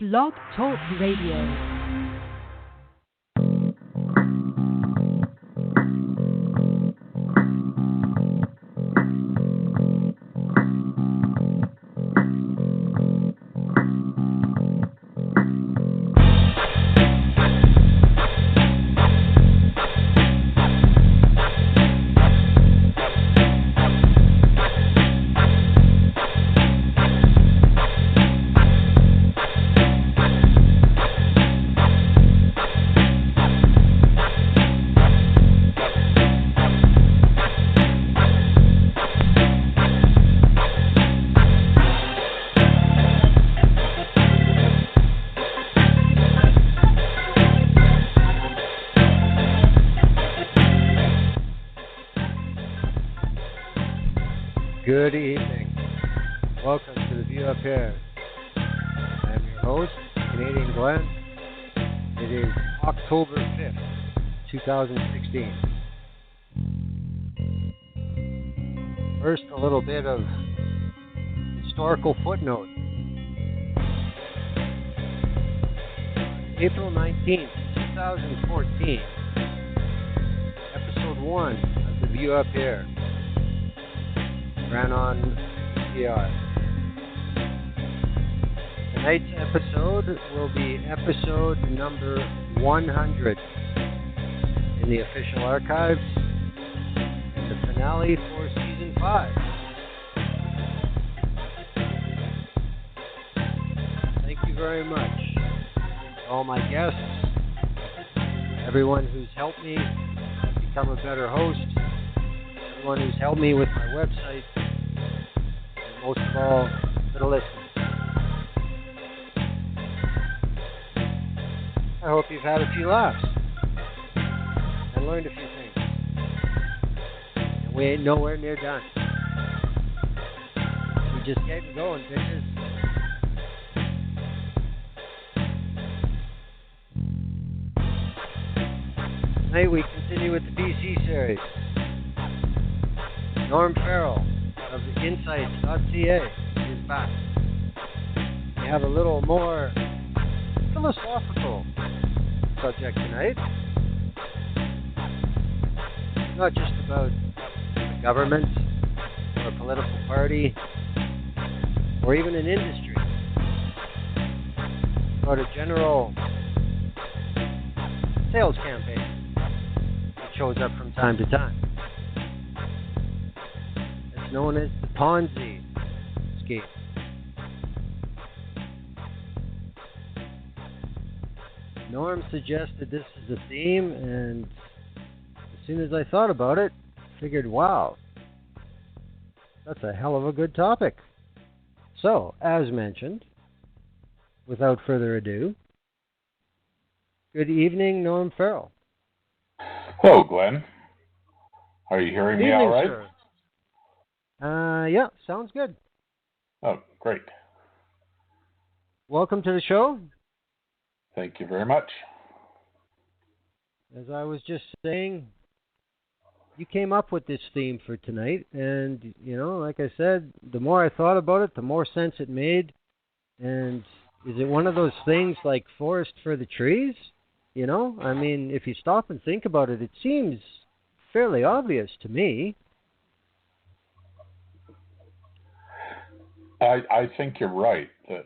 Blog Talk Radio. Good evening. Welcome to the View Up Here. I'm your host, Canadian Glenn. It is October 5th, 2016. First, a little bit of historical footnote. April 19th, 2014, Episode 1 of the View Up Here ran on PR. Tonight's episode will be episode number 100 in the official archives and the finale for season 5. Thank you very much to all my guests, everyone who's helped me become a better host, everyone who's helped me with my website, and most of all, to the listeners. I hope you've had a few laughs and learned a few things. And we ain't nowhere near done. We just getting going, bitches. Tonight we continue with the BC series. Norm Farrell of Insights.ca is back. We have a little more philosophical subject tonight. Not just about the government or a political party or even an industry, but a general sales campaign that shows up from time to time. Known as the Ponzi scheme. Norm suggested this as a theme, and as soon as I thought about it, figured, wow, that's a hell of a good topic. So, as mentioned, without further ado, good evening, Norm Farrell. Hello, Glenn. Are you hearing me all right? Sir. Yeah, sounds good. Oh, great. Welcome to the show. Thank you very much. As I was just saying, you came up with this theme for tonight, and, you know, like I said, the more I thought about it, the more sense it made. And is it one of those things like forest for the trees? You know, I mean, if you stop and think about it, it seems fairly obvious to me. I think you're right that,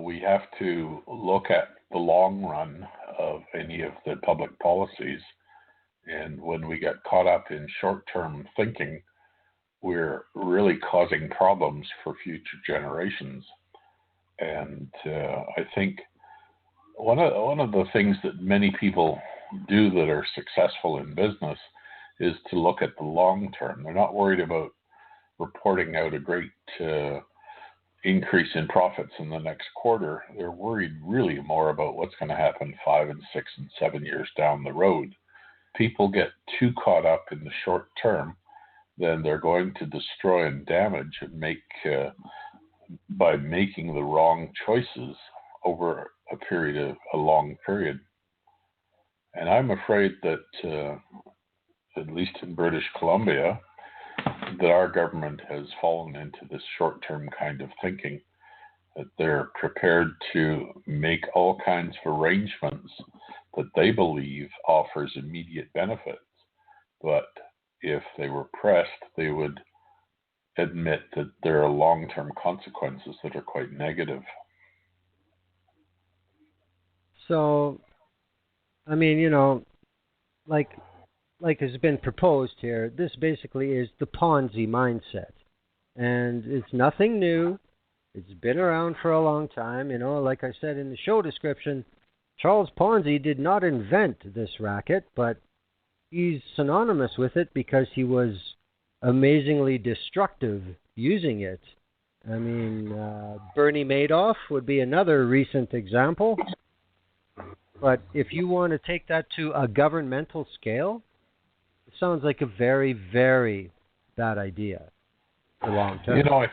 we have to look at the long run of any of the public policies. And when we get caught up in short-term thinking, we're really causing problems for future generations. And I think one of the things that many people do that are successful in business is to look at the long term. They're not worried about reporting out a great increase in profits in the next quarter. They're worried really more about what's going to happen 5 and 6 and 7 years down the road. People get too caught up in the short term, then they're going to destroy and damage and by making the wrong choices over a long period. And I'm afraid that at least in British Columbia, that our government has fallen into this short-term kind of thinking. that they're prepared to make all kinds of arrangements that they believe offers immediate benefits. But if they were pressed, they would admit that there are long-term consequences that are quite negative. So, I mean, you know, like has been proposed here, this basically is the Ponzi mindset. And it's nothing new. It's been around for a long time. You know, like I said in the show description, Charles Ponzi did not invent this racket, but he's synonymous with it because he was amazingly destructive using it. I mean, Bernie Madoff would be another recent example. But if you want to take that to a governmental scale, it sounds like a very, very bad idea for long term. You know,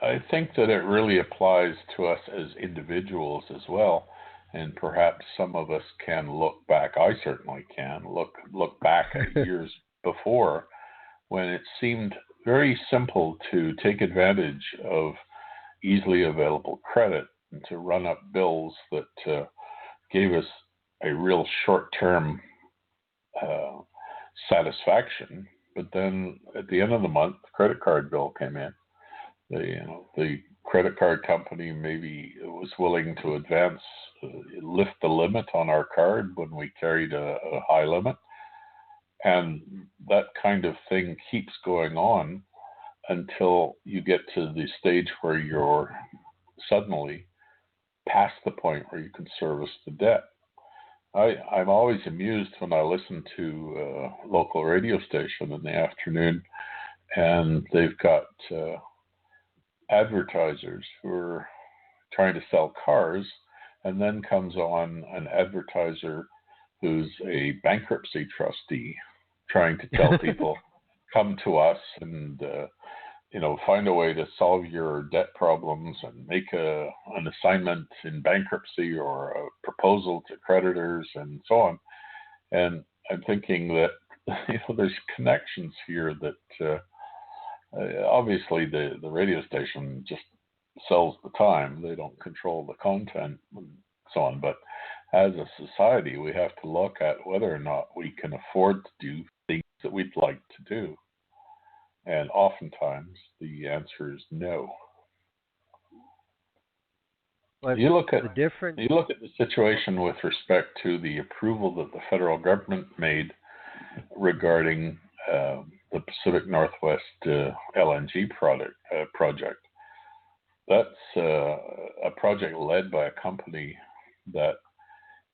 I think that it really applies to us as individuals as well. And perhaps some of us can look back, I certainly can, look back at years before when it seemed very simple to take advantage of easily available credit and to run up bills that gave us a real short-term satisfaction. But then at the end of the month, the credit card bill came in. The credit card company maybe was willing to lift the limit on our card when we carried a high limit. And that kind of thing keeps going on until you get to the stage where you're suddenly past the point where you can service the debt. I'm always amused when I listen to a local radio station in the afternoon, and they've got advertisers who are trying to sell cars, and then comes on an advertiser who's a bankruptcy trustee trying to tell people, come to us and find a way to solve your debt problems and make an assignment in bankruptcy or a proposal to creditors and so on. And I'm thinking that there's connections here that obviously the radio station just sells the time. They don't control the content and so on. But as a society, we have to look at whether or not we can afford to do things that we'd like to do. And oftentimes the answer is no. But you look at the situation with respect to the approval that the federal government made regarding the Pacific Northwest LNG project. That's a project led by a company that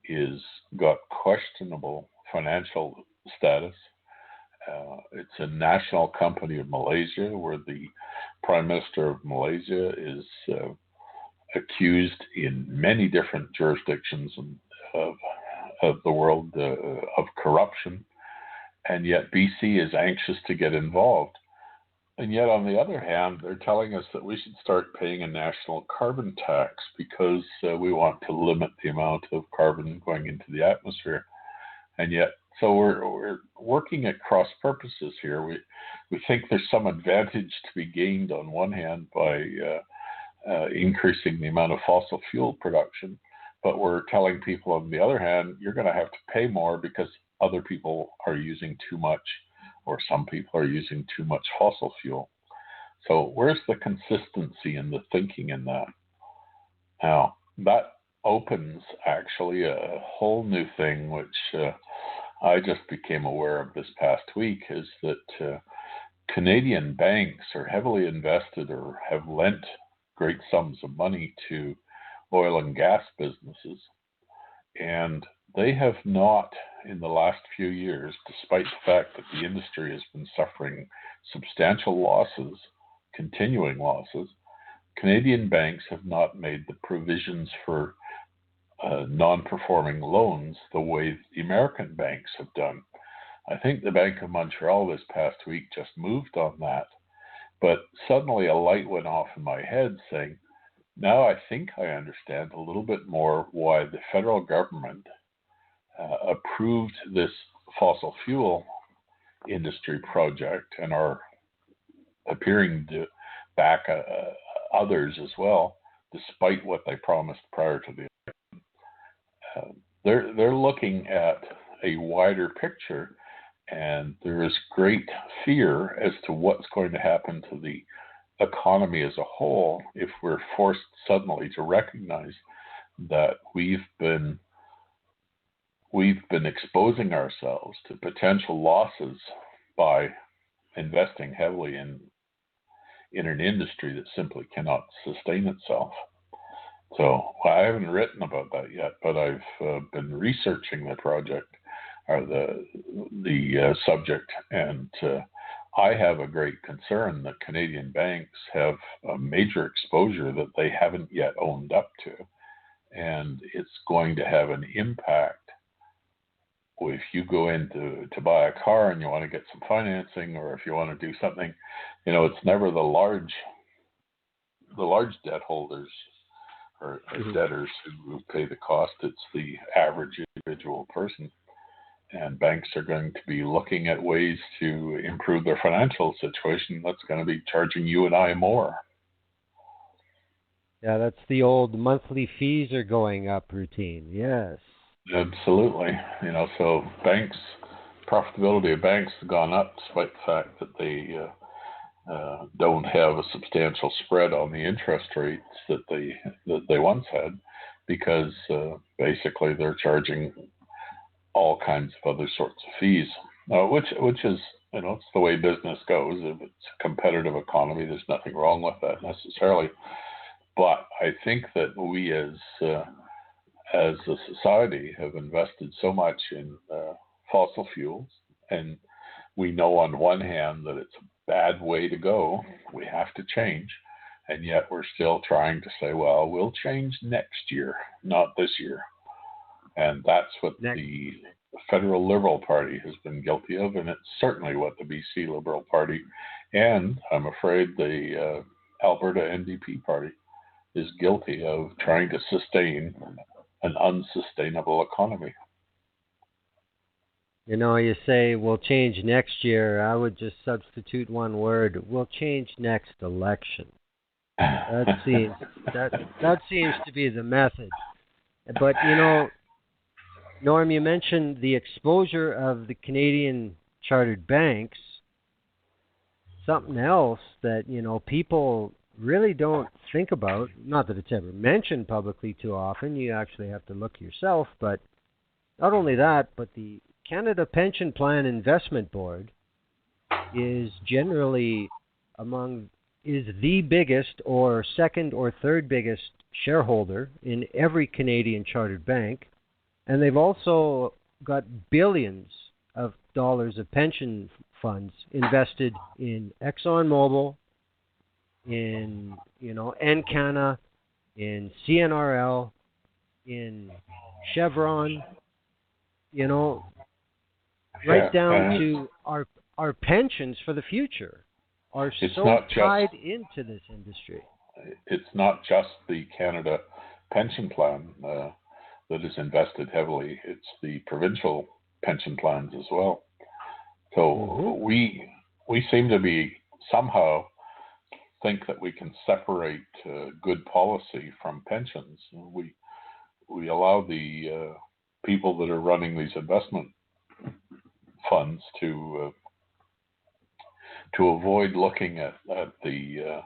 is got questionable financial status. It's a national company of Malaysia, where the Prime Minister of Malaysia is accused in many different jurisdictions of the world of corruption, and yet BC is anxious to get involved. And yet, on the other hand, they're telling us that we should start paying a national carbon tax because we want to limit the amount of carbon going into the atmosphere. And yet, so we're working at cross purposes here. We think there's some advantage to be gained on one hand by increasing the amount of fossil fuel production, but we're telling people on the other hand, you're going to have to pay more because other people are using too much, or some people are using too much fossil fuel. So where's the consistency in the thinking in that? Now, that opens actually a whole new thing, which I just became aware of this past week, is that Canadian banks are heavily invested or have lent great sums of money to oil and gas businesses. And they have not, in the last few years, despite the fact that the industry has been suffering substantial losses, continuing losses, Canadian banks have not made the provisions for non-performing loans the way the American banks have done. I think the Bank of Montreal this past week just moved on that. But suddenly a light went off in my head saying, now I think I understand a little bit more why the federal government approved this fossil fuel industry project and are appearing to back others as well despite what they promised prior to the they're looking at a wider picture, and there is great fear as to what's going to happen to the economy as a whole if we're forced suddenly to recognize that we've been exposing ourselves to potential losses by investing heavily in an industry that simply cannot sustain itself. So I haven't written about that yet, but I've been researching the project or the subject, and I have a great concern that Canadian banks have a major exposure that they haven't yet owned up to, and it's going to have an impact. If you go in to buy a car and you want to get some financing, or if you want to do something, it's never the large debt holders or debtors who pay the cost. It's the average individual person. And banks are going to be looking at ways to improve their financial situation. That's going to be charging you and I more. Yeah, that's the old monthly fees are going up routine. Yes. Absolutely. So profitability of banks has gone up despite the fact that they don't have a substantial spread on the interest rates that they once had, because basically they're charging all kinds of other sorts of fees, which is, it's the way business goes. If it's a competitive economy, there's nothing wrong with that necessarily. But I think that we as a society have invested so much in fossil fuels, and we know on one hand that it's a bad way to go. We have to change, and yet we're still trying to say, well, we'll change next year, not this year. And that's what the Federal Liberal Party has been guilty of, and it's certainly what the BC Liberal Party and, I'm afraid, the Alberta NDP Party is guilty of, trying to sustain an unsustainable economy. You say we'll change next year. I would just substitute one word. We'll change next election. That seems to be the method. But Norm, you mentioned the exposure of the Canadian chartered banks. Something else that people really don't think about. Not that it's ever mentioned publicly too often. You actually have to look yourself. But not only that, but the Canada Pension Plan Investment Board is generally is the biggest or second or third biggest shareholder in every Canadian chartered bank, and they've also got billions of dollars of pension funds invested in ExxonMobil, in Encana, in CNRL, in Chevron, right down to our pensions for the future are so tied into this industry. It's not just the Canada pension plan that is invested heavily. It's the provincial pension plans as well. So we seem to be somehow think that we can separate good policy from pensions. We allow the people that are running these investment funds to avoid looking at the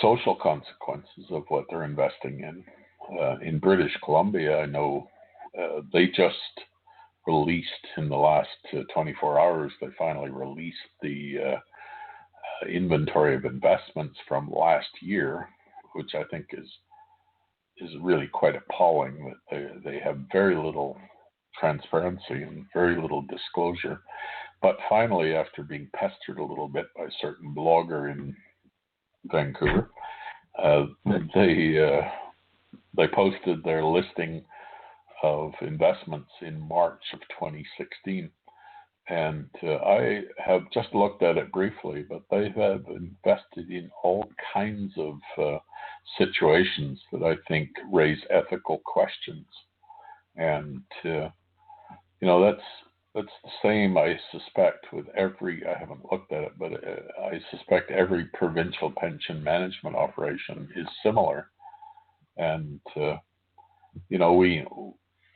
social consequences of what they're investing in. In British Columbia, I know they just released in the last 24 hours. They finally released the inventory of investments from last year, which I think is really quite appalling. That they have very little transparency and very little disclosure. But finally, after being pestered a little bit by a certain blogger in Vancouver, they posted their listing of investments in March of 2016. And I have just looked at it briefly, but they have invested in all kinds of situations that I think raise ethical questions. And, it's the same, I suspect, with every, I haven't looked at it, but I suspect every provincial pension management operation is similar. And,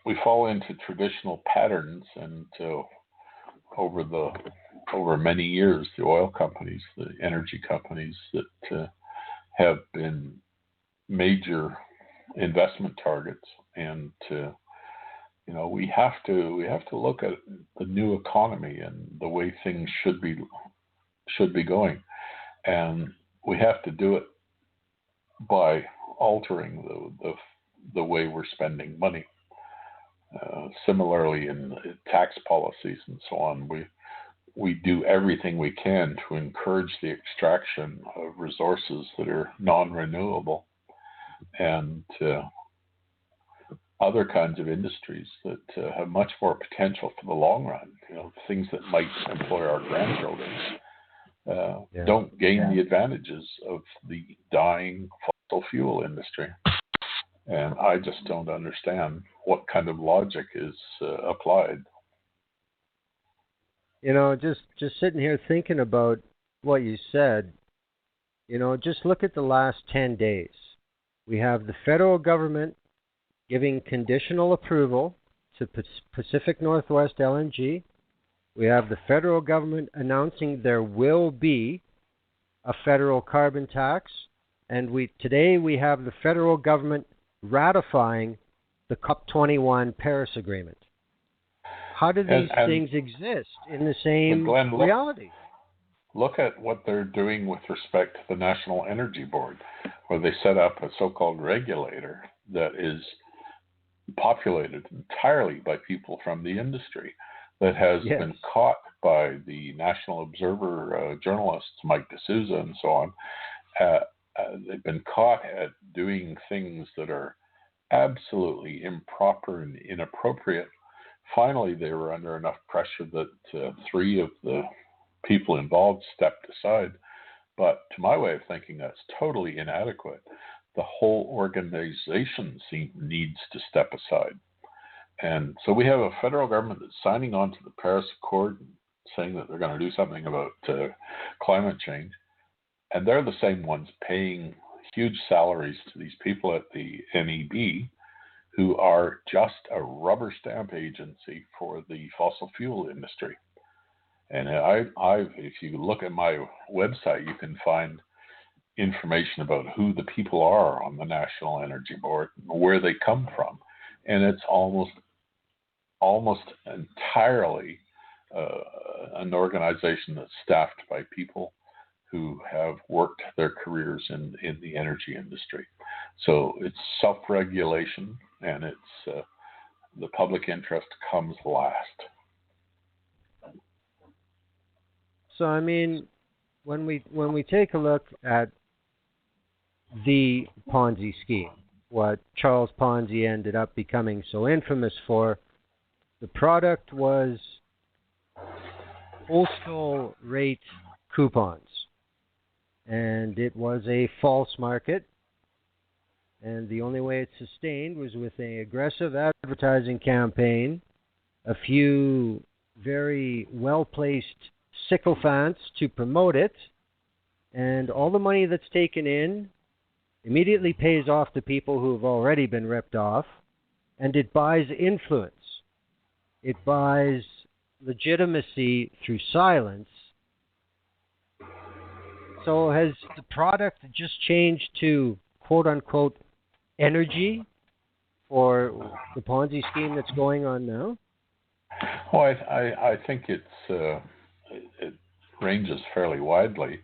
we fall into traditional patterns, and over many years, the oil companies, the energy companies that have been major investment targets, and we have to look at the new economy and the way things should be going, and we have to do it by altering the way we're spending money. Similarly, in tax policies and so on, we do everything we can to encourage the extraction of resources that are non-renewable, and other kinds of industries that have much more potential for the long run. Things that might employ our grandchildren don't gain the advantages of the dying fossil fuel industry. And I just don't understand what kind of logic is applied. Just sitting here thinking about what you said, just look at the last 10 days. We have the federal government giving conditional approval to Pacific Northwest LNG. We have the federal government announcing there will be a federal carbon tax. And today we have the federal government ratifying the COP21 Paris Agreement. How do these things exist in the same reality? Look at what they're doing with respect to the National Energy Board, where they set up a so-called regulator that is populated entirely by people from the industry, that has been caught by the National Observer journalists, Mike D'Souza and so on. They've been caught at doing things that are absolutely improper and inappropriate. Finally, they were under enough pressure that 3 of the people involved stepped aside. But to my way of thinking, that's totally inadequate. The whole organization needs to step aside. And so we have a federal government that's signing on to the Paris Accord, saying that they're going to do something about climate change. And they're the same ones paying huge salaries to these people at the NEB, who are just a rubber stamp agency for the fossil fuel industry. And if you look at my website, you can find information about who the people are on the National Energy Board, where they come from, and it's almost entirely an organization that's staffed by people who have worked their careers in the energy industry. So it's self-regulation, and it's the public interest comes last. So I mean, when we take a look at the Ponzi scheme, what Charles Ponzi ended up becoming so infamous for, the product was postal rate coupons. And it was a false market. And the only way it sustained was with an aggressive advertising campaign, a few very well-placed sycophants to promote it, and all the money that's taken in immediately pays off the people who have already been ripped off, and it buys influence. It buys legitimacy through silence. So has the product just changed to quote-unquote energy for the Ponzi scheme that's going on now? Well, I think it ranges fairly widely.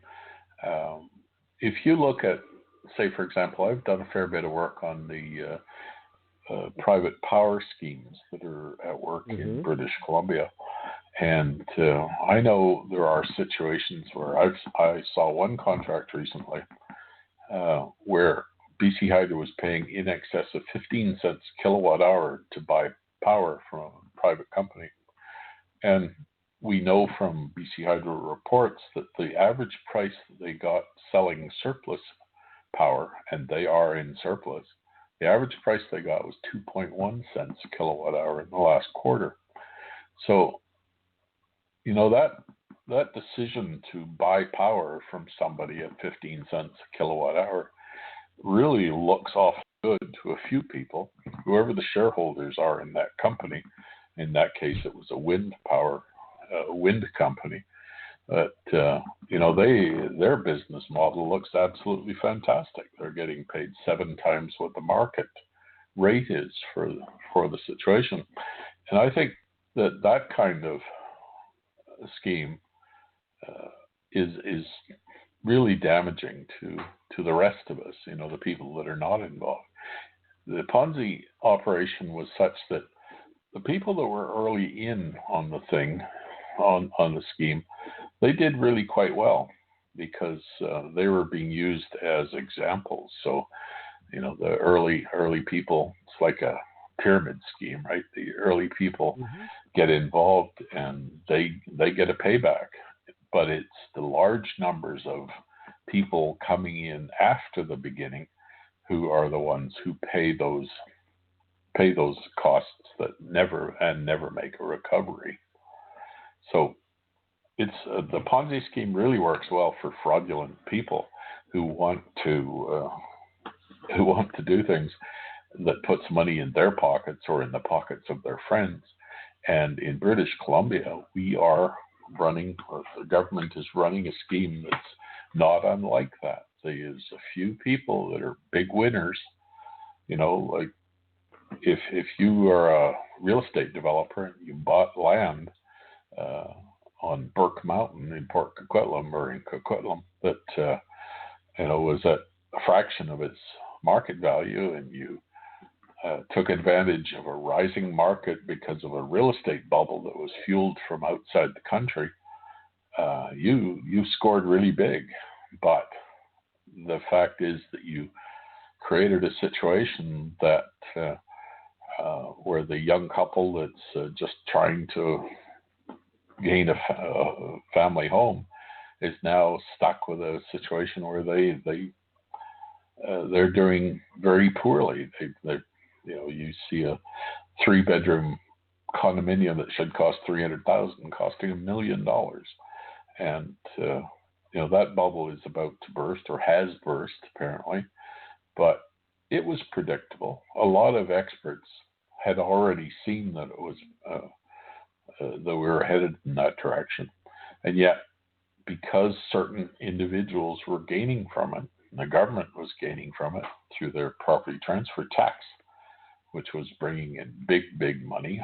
If you look at, say, for example, I've done a fair bit of work on the private power schemes that are at work in British Columbia. And I know there are situations where I saw one contract recently where BC Hydro was paying in excess of 15 cents kilowatt hour to buy power from a private company. And we know from BC Hydro reports that the average price that they got selling surplus power, and they are in surplus, the average price they got was 2.1 cents a kilowatt hour in the last quarter. So that decision to buy power from somebody at 15 cents a kilowatt hour really looks awfully good to a few people, whoever the shareholders are in that company. In that case, it was a wind company. But their business model looks absolutely fantastic. They're getting paid 7 times what the market rate is for the situation, and I think that kind of scheme is really damaging to the rest of us. The people that are not involved. The Ponzi operation was such that the people that were early in on the thing, on the scheme, they did really quite well because they were being used as examples. So, the early people, it's like a pyramid scheme, right? The early people get involved and they get a payback, but it's the large numbers of people coming in after the beginning who are the ones who pay those costs that never make a recovery. So it's the Ponzi scheme really works well for fraudulent people who want to do things that puts money in their pockets or in the pockets of their friends. And in British Columbia, the government is running a scheme that's not unlike that. There's a few people that are big winners. Like if you are a real estate developer and you bought land on Burke Mountain in Port Coquitlam or in Coquitlam that was at a fraction of its market value, and you took advantage of a rising market because of a real estate bubble that was fueled from outside the country, you scored really big. But the fact is that you created a situation that where the young couple that's just trying to gain a family home is now stuck with a situation where they're doing very poorly. You see a 3-bedroom condominium that should cost $300,000 costing $1 million, and that bubble is about to burst or has burst apparently, but it was predictable. A lot of experts had already seen that it was that we were headed in that direction, and yet because certain individuals were gaining from it, and the government was gaining from it through their property transfer tax, which was bringing in big money.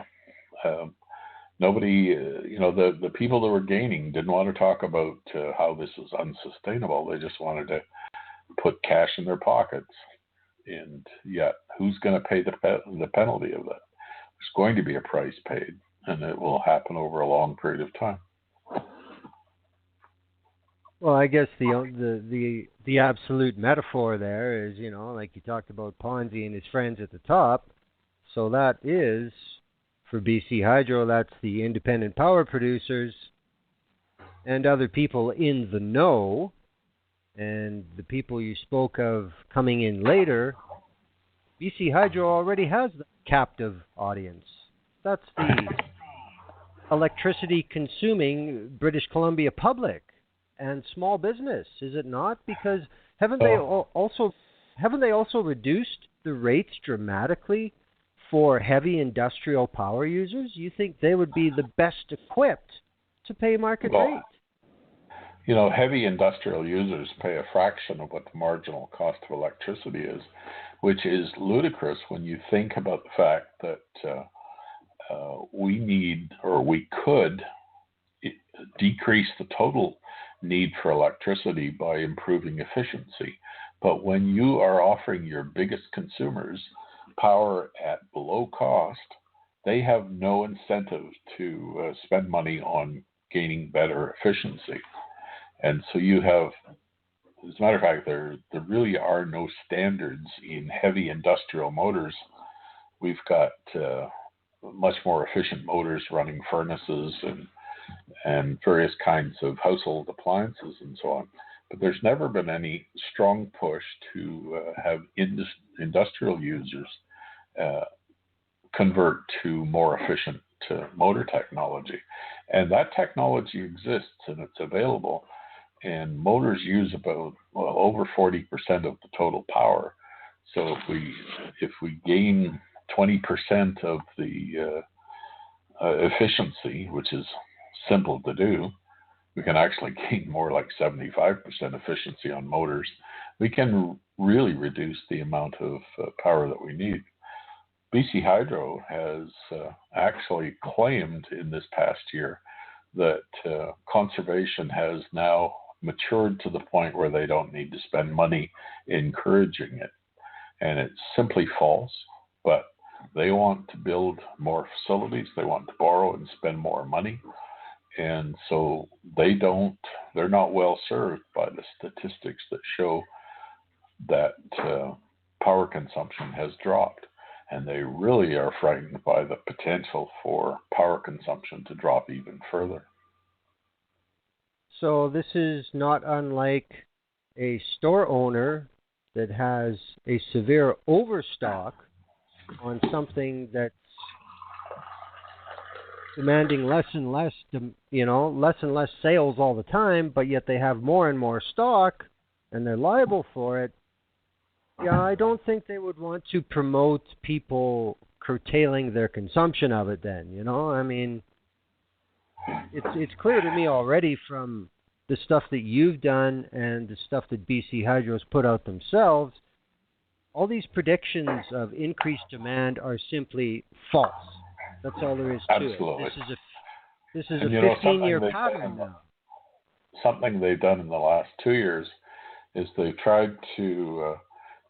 Nobody, the people that were gaining didn't want to talk about how this was unsustainable. They just wanted to put cash in their pockets. And yet, who's going to pay the penalty of that? There's going to be a price paid, and it will happen over a long period of time. Well, I guess the absolute metaphor there is, like you talked about Ponzi and his friends at the top. So that is, for BC Hydro, that's the independent power producers and other people in the know. And the people you spoke of coming in later, BC Hydro already has the captive audience. That's the electricity consuming British Columbia public and small business, is it not? Because haven't they also reduced the rates dramatically for heavy industrial power users? You think they would be the best equipped to pay market rate? Heavy industrial users pay a fraction of what the marginal cost of electricity is, which is ludicrous when you think about the fact that we could decrease the total need for electricity by improving efficiency. But when you are offering your biggest consumers power at below cost, they have no incentive to spend money on gaining better efficiency. And so you have, as a matter of fact, there really are no standards in heavy industrial motors. We've got much more efficient motors running furnaces and various kinds of household appliances and so on. But there's never been any strong push to have industrial users convert to more efficient motor technology. And that technology exists and it's available. And motors use about over 40% of the total power. So if we gain 20% of the efficiency, which is simple to do, we can actually gain more like 75% efficiency on motors. We can really reduce the amount of power that we need. BC Hydro has actually claimed in this past year that conservation has now matured to the point where they don't need to spend money encouraging it. And it's simply false, but they want to build more facilities. They want to borrow and spend more money. And so they're not well served by the statistics that show that power consumption has dropped. And they really are frightened by the potential for power consumption to drop even further. So this is not unlike a store owner that has a severe overstock on something that's demanding less and less sales all the time, but yet they have more and more stock and they're liable for it. Yeah, I don't think they would want to promote people curtailing their consumption of it then, I mean, it's clear to me already from the stuff that you've done and the stuff that BC Hydro's put out themselves, all these predictions of increased demand are simply false. That's all there is to Absolutely. it. This is a 15-year pattern now. Something they've done in the last 2 years is they've tried to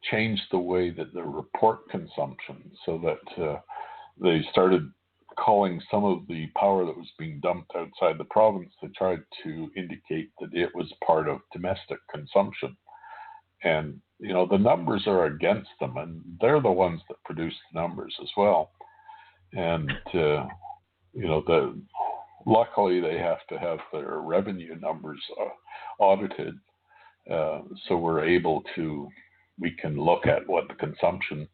change the way that they report consumption, so that they started calling some of the power that was being dumped outside the province. They tried to indicate that it was part of domestic consumption. And, the numbers are against them, and they're the ones that produce the numbers as well. And, luckily they have to have their revenue numbers audited. So we can look at what the consumption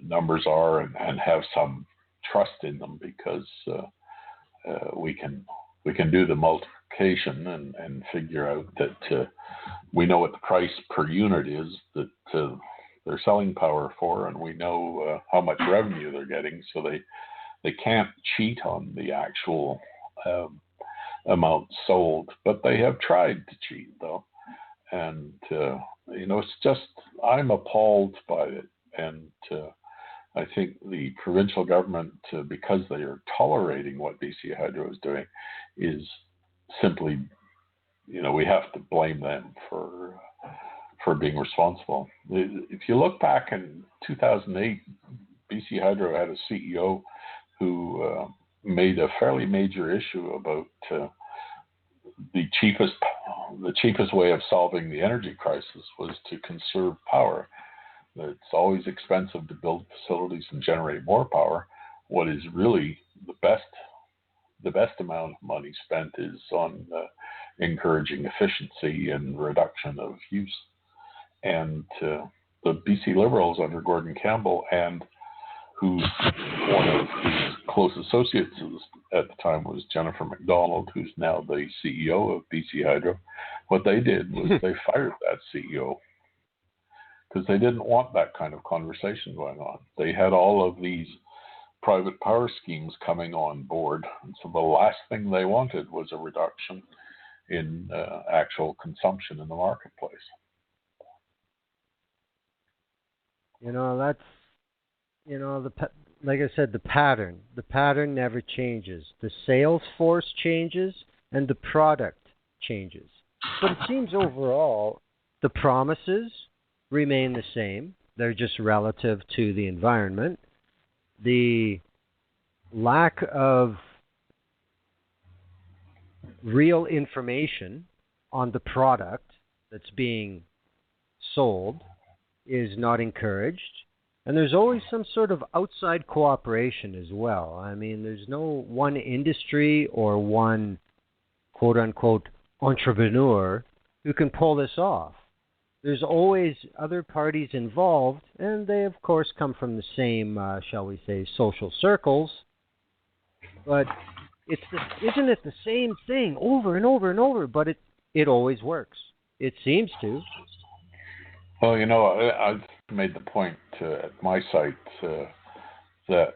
numbers are and have some trust in them, because we can do the multiplication and figure out that we know what the price per unit is that they're selling power for, and we know how much revenue they're getting, so they can't cheat on the actual amount sold. But they have tried to cheat, though, and it's just, I'm appalled by it. And I think the provincial government, because they are tolerating what BC Hydro is doing, is simply, we have to blame them for being responsible. If you look back in 2008, BC Hydro had a CEO who made a fairly major issue about the cheapest way of solving the energy crisis was to conserve power. It's always expensive to build facilities and generate more power. What is really the best amount of money spent is on encouraging efficiency and reduction of use. And the BC Liberals under Gordon Campbell, and whose one of his close associates at the time was Jennifer MacDonald, who's now the CEO of BC Hydro, what they did was they fired that CEO, because they didn't want that kind of conversation going on. They had all of these private power schemes coming on board, and so the last thing they wanted was a reduction in actual consumption in the marketplace. That's, like I said, the pattern never changes. The sales force changes and the product changes. But it seems overall the promises remain the same. They're just relative to the environment. The lack of real information on the product that's being sold is not encouraged. And there's always some sort of outside cooperation as well. I mean, there's no one industry or one quote-unquote entrepreneur who can pull this off. There's always other parties involved, and they, of course, come from the same, shall we say, social circles. But Isn't it the same thing over and over and over? But it always works. It seems to. Well, I've made the point at my site that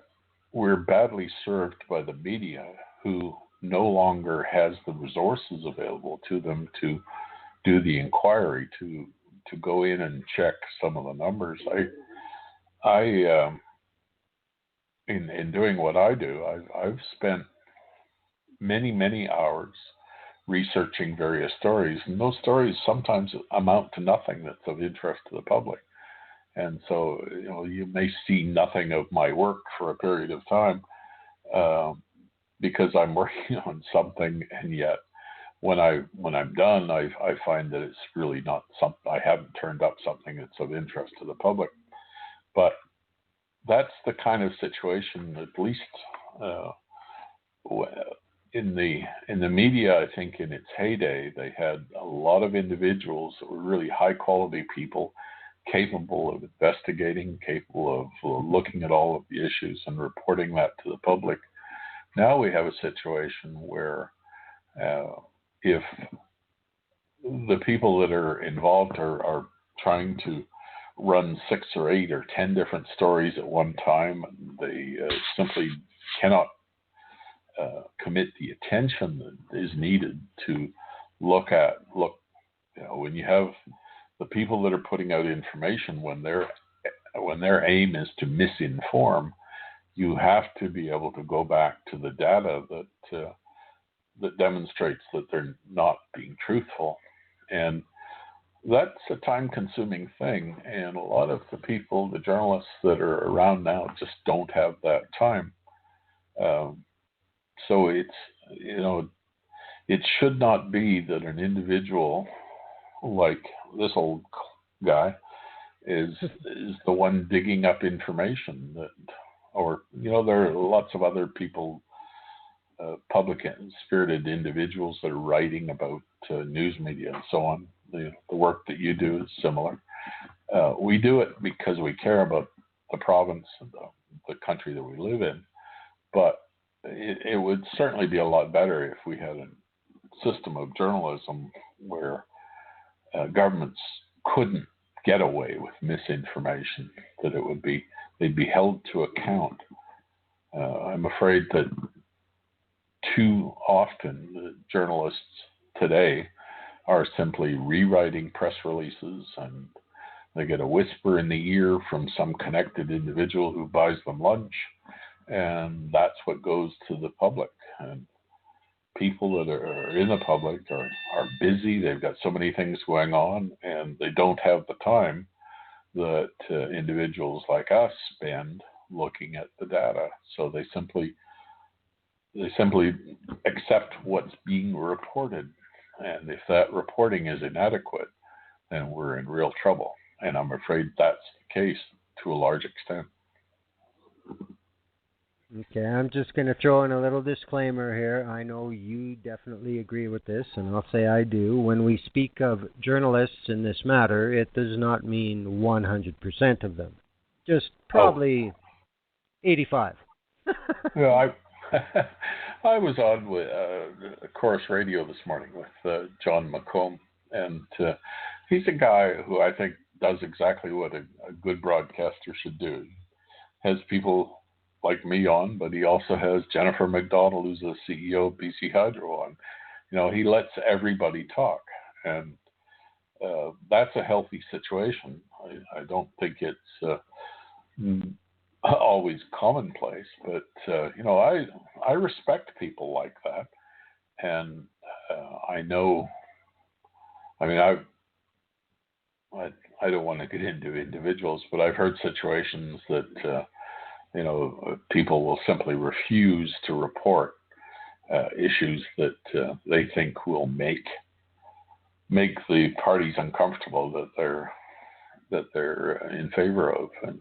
we're badly served by the media, who no longer has the resources available to them to do the inquiry, to go in and check some of the numbers. In doing what I do, I've spent many hours researching various stories, and those stories sometimes amount to nothing that's of interest to the public. And so, you may see nothing of my work for a period of time because I'm working on something, and yet when I'm done, I find that it's really not something. I haven't turned up something that's of interest to the public. But that's the kind of situation, at least in the media. I think in its heyday, they had a lot of individuals that were really high quality people, capable of investigating, capable of looking at all of the issues and reporting that to the public. Now we have a situation where if the people that are involved are trying to run 6 or 8 or 10 different stories at one time, they simply cannot commit the attention that is needed to look. When you have the people that are putting out information, when their aim is to misinform, you have to be able to go back to the data that demonstrates that they're not being truthful. And that's a time-consuming thing, and a lot of the people, the journalists that are around now, just don't have that time. So it's, it should not be that an individual like this old guy is the one digging up information there are lots of other people, public and spirited individuals that are writing about news media and so on. The work that you do is similar. We do it because we care about the province and the country that we live in, but it would certainly be a lot better if we had a system of journalism where governments couldn't get away with misinformation, that they'd be held to account. I'm afraid that too often the journalists today are simply rewriting press releases, and they get a whisper in the ear from some connected individual who buys them lunch, and that's what goes to the public. And people that are in the public are busy. They've got so many things going on, and they don't have the time that individuals like us spend looking at the data. So they simply accept what's being reported. And if that reporting is inadequate, then we're in real trouble. And I'm afraid that's the case to a large extent. Okay, I'm just going to throw in a little disclaimer here. I know you definitely agree with this, and I'll say I do. When we speak of journalists in this matter, it does not mean 100% of them. Just probably 85. Yeah, I was on with Chorus Radio this morning with John McComb, and he's a guy who I think does exactly what a good broadcaster should do. Has people like me on, but he also has Jennifer McDonald, who's the CEO of BC Hydro, on. He lets everybody talk, and that's a healthy situation. I don't think it's always commonplace, but I respect people like that, and I know. I mean, I don't want to get into individuals, but I've heard situations that people will simply refuse to report issues that they think will make the parties uncomfortable that they're in favor of, and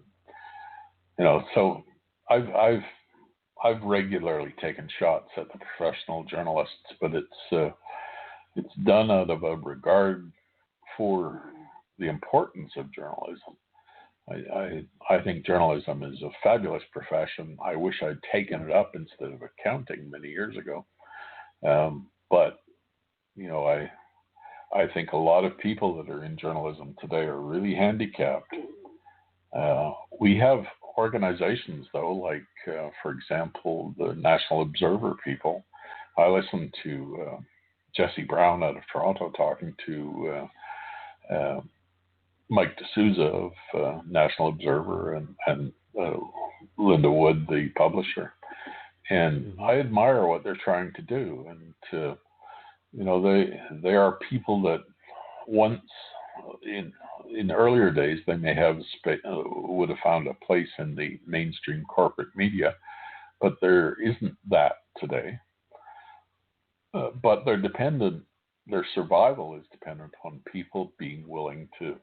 so I've regularly taken shots at the professional journalists, but it's done out of a regard for the importance of journalism. I think journalism is a fabulous profession. I wish I'd taken it up instead of accounting many years ago. But I think a lot of people that are in journalism today are really handicapped. We have organizations, though, like, for example, the National Observer people. I listened to Jesse Brown out of Toronto talking to Mike D'Souza of National Observer and Linda Wood, the publisher. And I admire what they're trying to do. And, they are people that once in earlier days, they may have would have found a place in the mainstream corporate media, but there isn't that today. But their survival is dependent on people being willing to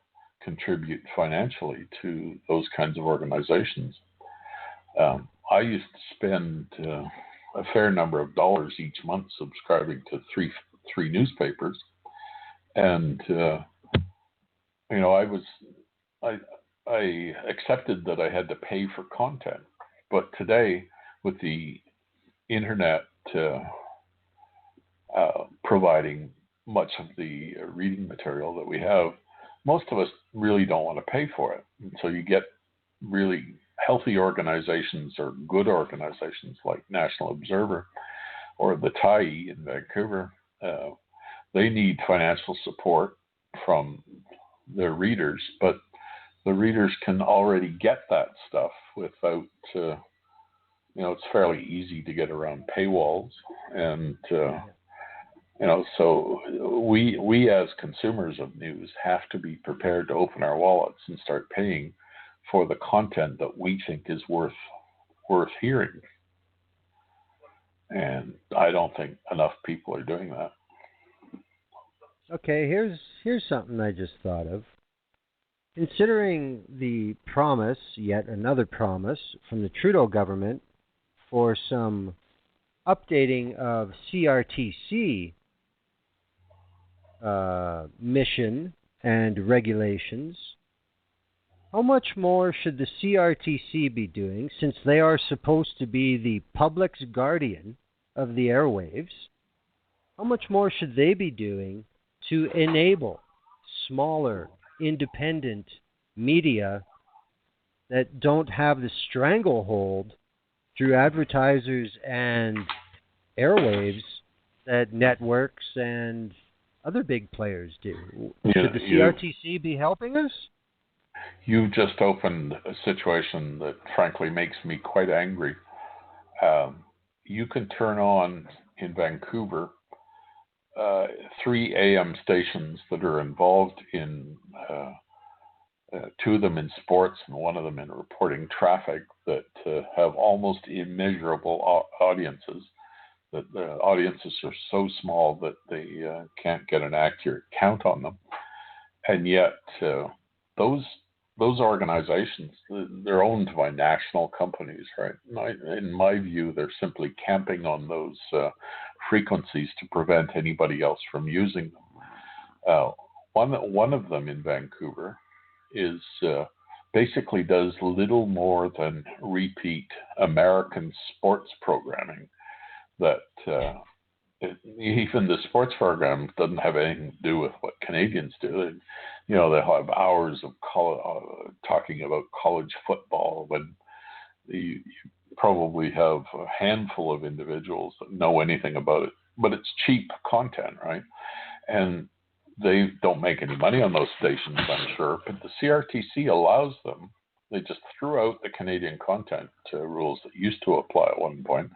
contribute financially to those kinds of organizations. I used to spend a fair number of dollars each month subscribing to three newspapers, and I accepted that I had to pay for content. But today, with the internet providing much of the reading material that we have, most of us really don't want to pay for it. And so you get really healthy organizations or good organizations like National Observer or the Tyee in Vancouver. They need financial support from their readers, but the readers can already get that stuff without, it's fairly easy to get around paywalls. And, so we as consumers of news have to be prepared to open our wallets and start paying for the content that we think is worth hearing. And I don't think enough people are doing that. Okay, here's something I just thought of. Considering the promise, yet another promise, from the Trudeau government for some updating of CRTC mission and regulations, how much more should the CRTC be doing, since they are supposed to be the public's guardian of the airwaves? How much more should they be doing to enable smaller, independent media that don't have the stranglehold through advertisers and airwaves that networks and other big players do? Should the CRTC be helping us? You've just opened a situation that frankly makes me quite angry. You can turn on in Vancouver 3 AM stations that are involved in 2 of them in sports and 1 of them in reporting traffic that have almost immeasurable audiences. That the audiences are so small that they can't get an accurate count on them. And yet those organizations, they're owned by national companies, right? In my view, they're simply camping on those frequencies to prevent anybody else from using them. One of them in Vancouver is basically does little more than repeat American sports programming. That even the sports program doesn't have anything to do with what Canadians do. They'll have hours of talking about college football when you probably have a handful of individuals that know anything about it. But it's cheap content, right? And they don't make any money on those stations, I'm sure. But the CRTC allows them. They just threw out the Canadian content rules that used to apply at one point.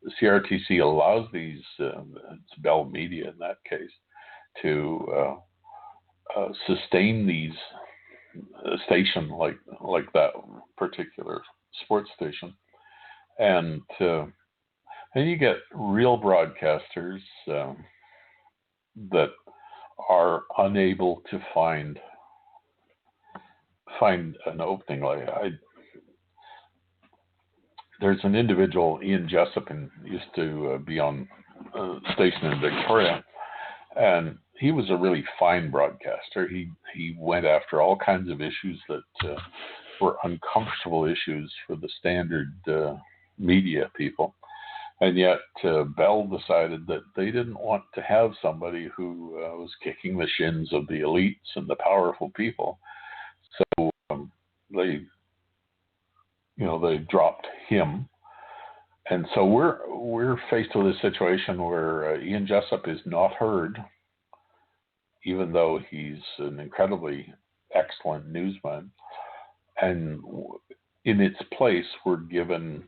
The CRTC allows these, it's Bell Media in that case, to sustain these station like that particular sports station, and then you get real broadcasters that are unable to find an opening. There's an individual, Ian Jessup, used to be on a station in Victoria, and he was a really fine broadcaster. He went after all kinds of issues that were uncomfortable issues for the standard media people. And yet Bell decided that they didn't want to have somebody who was kicking the shins of the elites and the powerful people. So they dropped him. And so we're faced with a situation where Ian Jessup is not heard, even though he's an incredibly excellent newsman. And in its place, we're given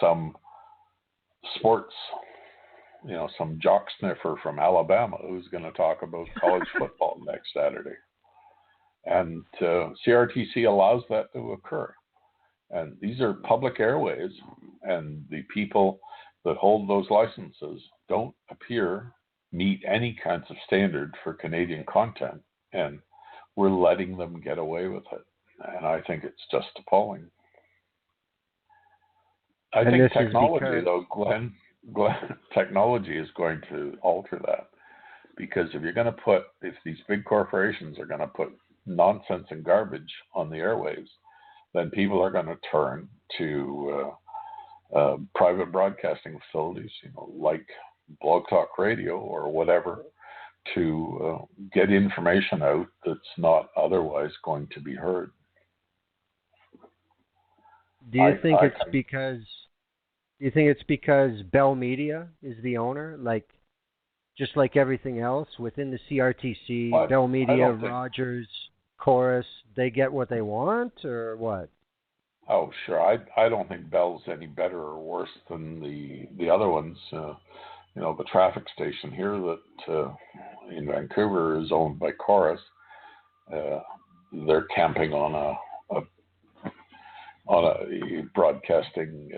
some sports, some jock sniffer from Alabama who's going to talk about college football next Saturday. And CRTC allows that to occur. And these are public airways, and the people that hold those licenses don't meet any kinds of standard for Canadian content, and we're letting them get away with it. And I think it's just appalling. I think technology, though, Glenn, technology is going to alter that. Because if these big corporations are going to put nonsense and garbage on the airwaves, then people are going to turn to private broadcasting facilities, like Blog Talk Radio or whatever, to get information out that's not otherwise going to be heard. Do you think it's because Bell Media is the owner, just like everything else within the CRTC, Bell Media, Rogers, Chorus, they get what they want, or what? Oh, sure. I don't think Bell's any better or worse than the other ones. The traffic station here that in Vancouver is owned by Chorus. They're camping on a broadcasting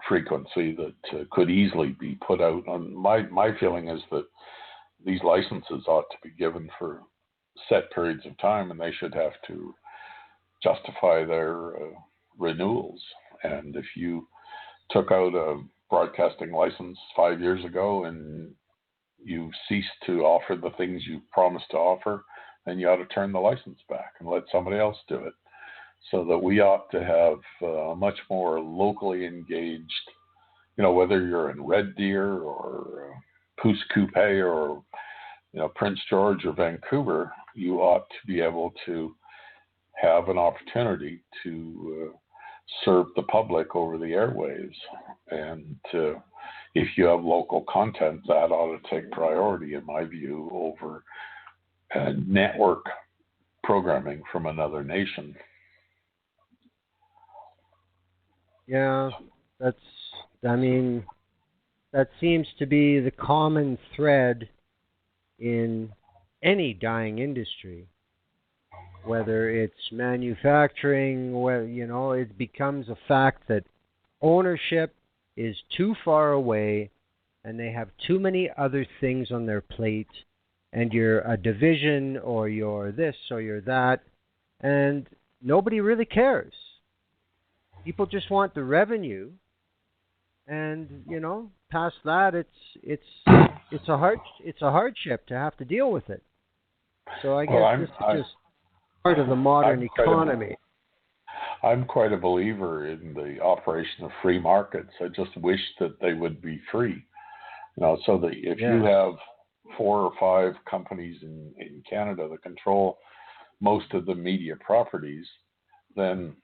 frequency that could easily be put out. On my feeling is that these licenses ought to be given for set periods of time, and they should have to justify their renewals. And if you took out a broadcasting license 5 years ago and you ceased to offer the things you promised to offer, then you ought to turn the license back and let somebody else do it. So that we ought to have a much more locally engaged, whether you're in Red Deer or Pouce Coupe or, Prince George or Vancouver, you ought to be able to have an opportunity to serve the public over the airwaves. And if you have local content, that ought to take priority, in my view, over network programming from another nation. Yeah, that seems to be the common thread in any dying industry, whether it's manufacturing, it becomes a fact that ownership is too far away and they have too many other things on their plate, and you're a division or you're this or you're that, and nobody really cares. People just want the revenue, and past that, it's a hardship to have to deal with it. So I guess this is just part of the modern economy. I'm quite a believer in the operation of free markets. I just wish that they would be free, so that if you have 4 or 5 companies in Canada that control most of the media properties, then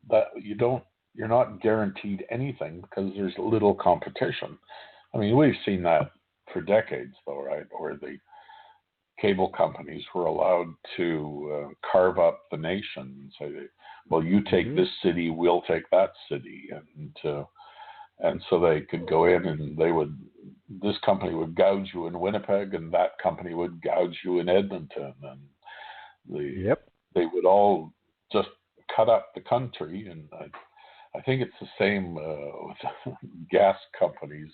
that you're not guaranteed anything because there's little competition. I mean, we've seen that for decades, though, right? Where the cable companies were allowed to carve up the nation and say, well, you take this city, we'll take that city. And so they could go in and this company would gouge you in Winnipeg and that company would gouge you in Edmonton. And they would all just cut up the country. And I think it's the same with gas companies,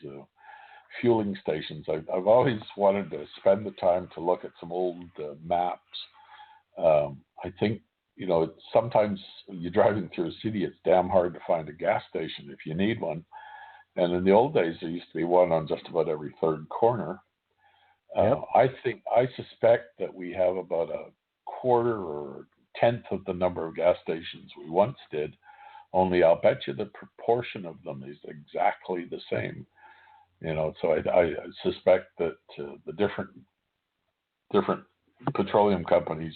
fueling stations. I've always wanted to spend the time to look at some old maps. I think, sometimes you're driving through a city, it's damn hard to find a gas station if you need one. And in the old days, there used to be one on just about every third corner. Yep. I suspect that we have about a quarter or tenth of the number of gas stations we once did. Only I'll bet you the proportion of them is exactly the same. So I suspect that the different petroleum companies,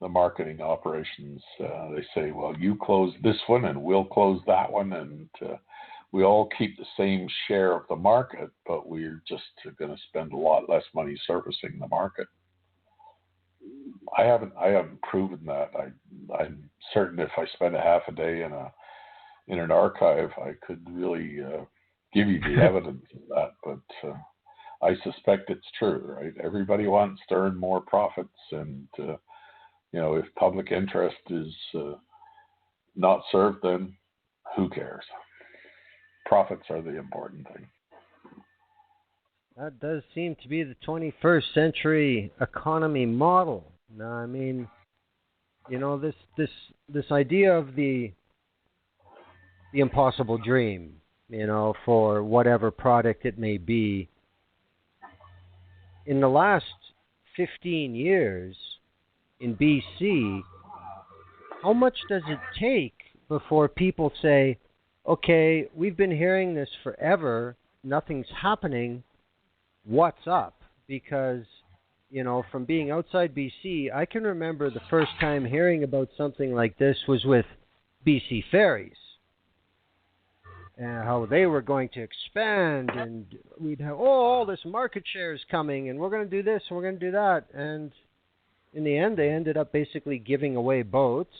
the marketing operations, they say, well, you close this one and we'll close that one, and we all keep the same share of the market, but we're just going to spend a lot less money servicing the market. I haven't proven that. I'm certain if I spent a half a day in an archive, I could really give you the evidence of that. But I suspect it's true, right? Everybody wants to earn more profits, and if public interest is not served, then who cares? Profits are the important thing. That does seem to be the 21st century economy model. Now, I mean, this idea of the impossible dream, for whatever product it may be. In the last 15 years in BC, how much does it take before people say, okay, we've been hearing this forever, nothing's happening, what's up? Because, from being outside BC, I can remember the first time hearing about something like this was with BC Ferries. And how they were going to expand, and we'd have, all this market share is coming, and we're going to do this, and we're going to do that. And in the end, they ended up basically giving away boats.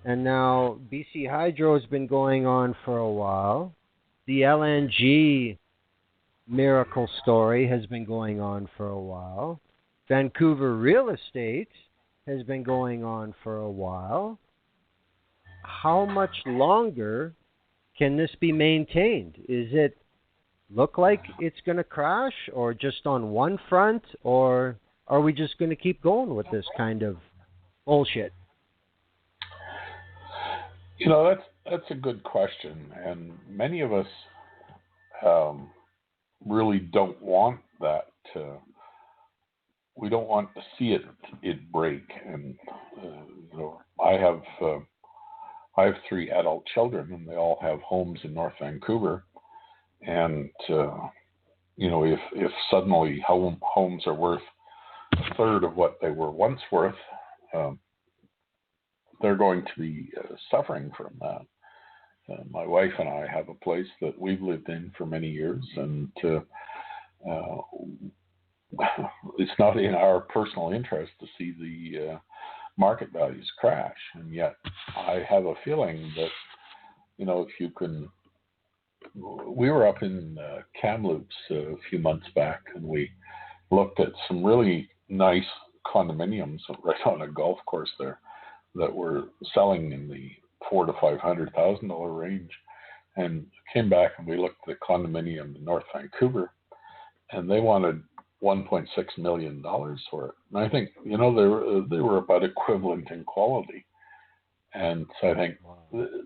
And now BC Hydro has been going on for a while. The LNG miracle story has been going on for a while. Vancouver real estate has been going on for a while. How much longer can this be maintained? Is it look like it's going to crash, or just on one front, or are we just going to keep going with this kind of bullshit? That's a good question, and many of us really don't want that. We don't want to see it break. And I have 3 adult children, and they all have homes in North Vancouver. And if suddenly homes are worth a third of what they were once worth, they're going to be suffering from that. My wife and I have a place that we've lived in for many years, and it's not in our personal interest to see the market values crash. And yet I have a feeling that, if you can, we were up in Kamloops a few months back, and we looked at some really nice condominiums right on a golf course there that were selling in the $400,000 to $500,000 range, and came back and we looked at a condominium in North Vancouver, and they wanted $1.6 million for it. And I think, they were about equivalent in quality. And so I think we're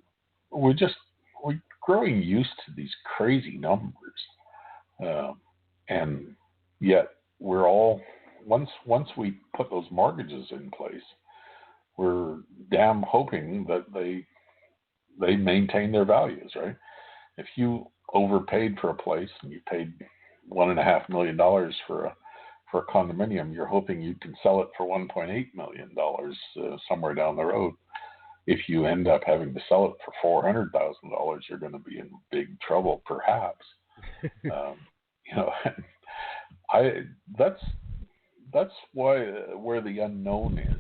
growing used to these crazy numbers. And yet we're all, once we put those mortgages in place, we're damn hoping that they maintain their values, right? If you overpaid for a place and you paid $1.5 million for a condominium, you're hoping you can sell it for $1.8 million somewhere down the road. If you end up having to sell it for $400,000, you're going to be in big trouble, perhaps. That's where the unknown is.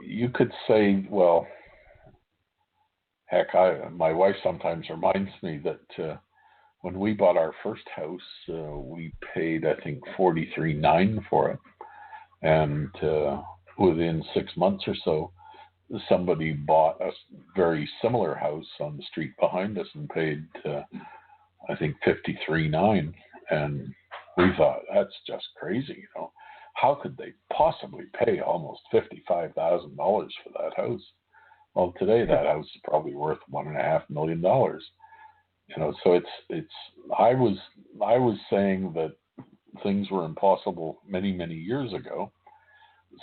You could say, well, heck, my wife sometimes reminds me that when we bought our first house, we paid, I think, $43,900 for it, and within 6 months or so, somebody bought a very similar house on the street behind us and paid, I think, $53,900, and we thought, that's just crazy, How could they possibly pay almost $55,000 for that house? Well, today that house is probably worth $1.5 million. So it's I was saying that things were impossible many, many years ago.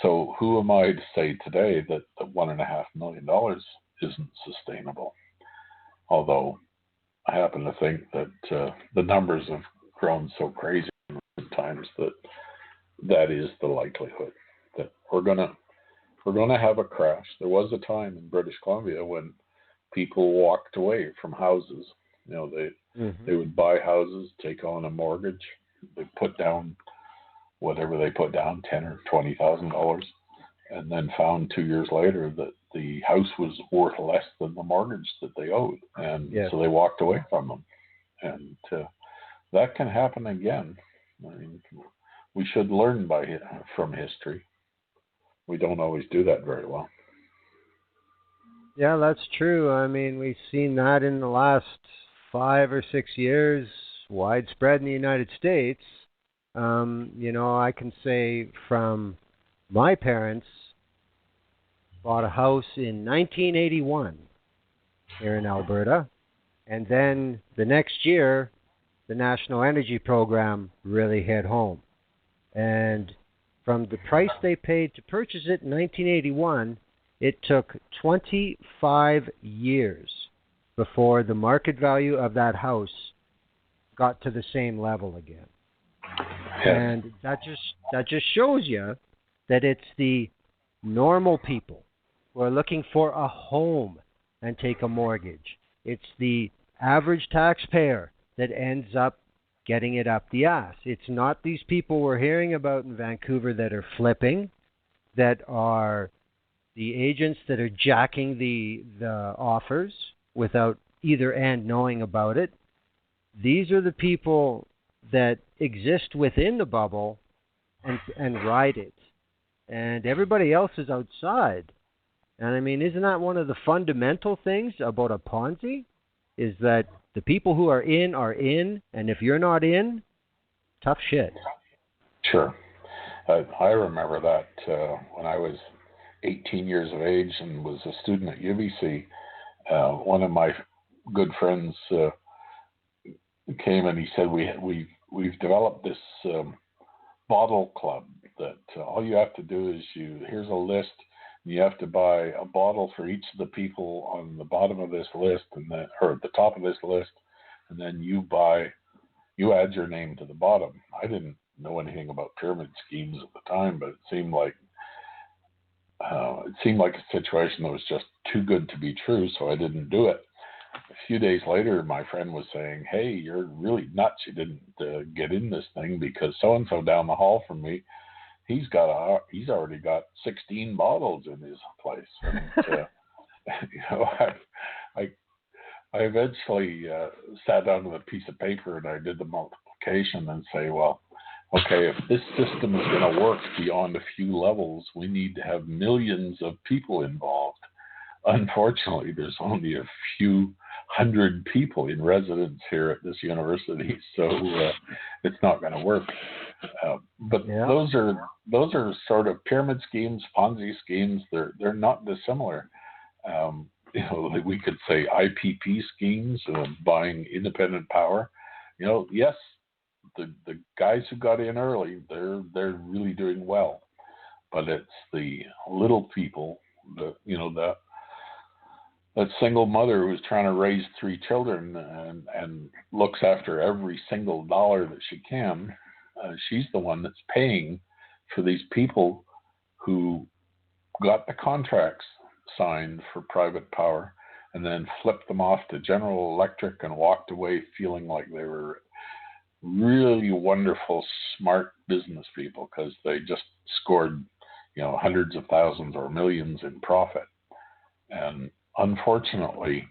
So who am I to say today that the $1.5 million isn't sustainable? Although I happen to think that the numbers have grown so crazy in recent times that is the likelihood that we're gonna have a crash. There was a time in British Columbia when people walked away from houses. They would buy houses, take on a mortgage, they put down whatever they put down, $10,000 or $20,000, and then found 2 years later that the house was worth less than the mortgage that they owed, and so they walked away from them. And that can happen again. I mean, we should learn from history. We don't always do that very well. Yeah, that's true. I mean, we've seen that in the last 5 or 6 years, widespread in the United States. I can say from my parents bought a house in 1981 here in Alberta, and then the next year, the National Energy Program really hit home. And from the price they paid to purchase it in 1981, it took 25 years before the market value of that house got to the same level again. Yes. And that just shows you that it's the normal people who are looking for a home and take a mortgage. It's the average taxpayer that ends up getting it up the ass. It's not these people we're hearing about in Vancouver that are flipping, that are the agents that are jacking the offers without either end knowing about it. These are the people that exist within the bubble and ride it. And everybody else is outside. And I mean, isn't that one of the fundamental things about a Ponzi? Is that the people who are in, and if you're not in, tough shit. Sure. I remember that when I was 18 years of age and was a student at UBC, one of my good friends came and he said, we've developed this bottle club that all you have to do is here's a list, and you have to buy a bottle for each of the people on the bottom of this list, or at the top of this list, and then you add your name to the bottom. I didn't know anything about pyramid schemes at the time, but it seemed like a situation that was just too good to be true, so I didn't do it. A few days later, my friend was saying, "Hey, you're really nuts. You didn't get in this thing because so-and-so down the hall from me, he's already got 16 bottles in his place." And, I eventually sat down with a piece of paper and I did the multiplication and say, well, okay, if this system is going to work beyond a few levels, we need to have millions of people involved. Unfortunately, there's only a few hundred people in residence here at this university, so it's not going to work. But those are sort of pyramid schemes, Ponzi schemes. They're not dissimilar. We could say IPP schemes, buying independent power. Yes, the guys who got in early, they're really doing well, but it's the little people, that single mother who's trying to raise 3 children and looks after every single dollar that she can. She's the one that's paying for these people who got the contracts signed for private power and then flipped them off to General Electric and walked away feeling like they were really wonderful, smart business people because they just scored, hundreds of thousands or millions in profit. And unfortunately,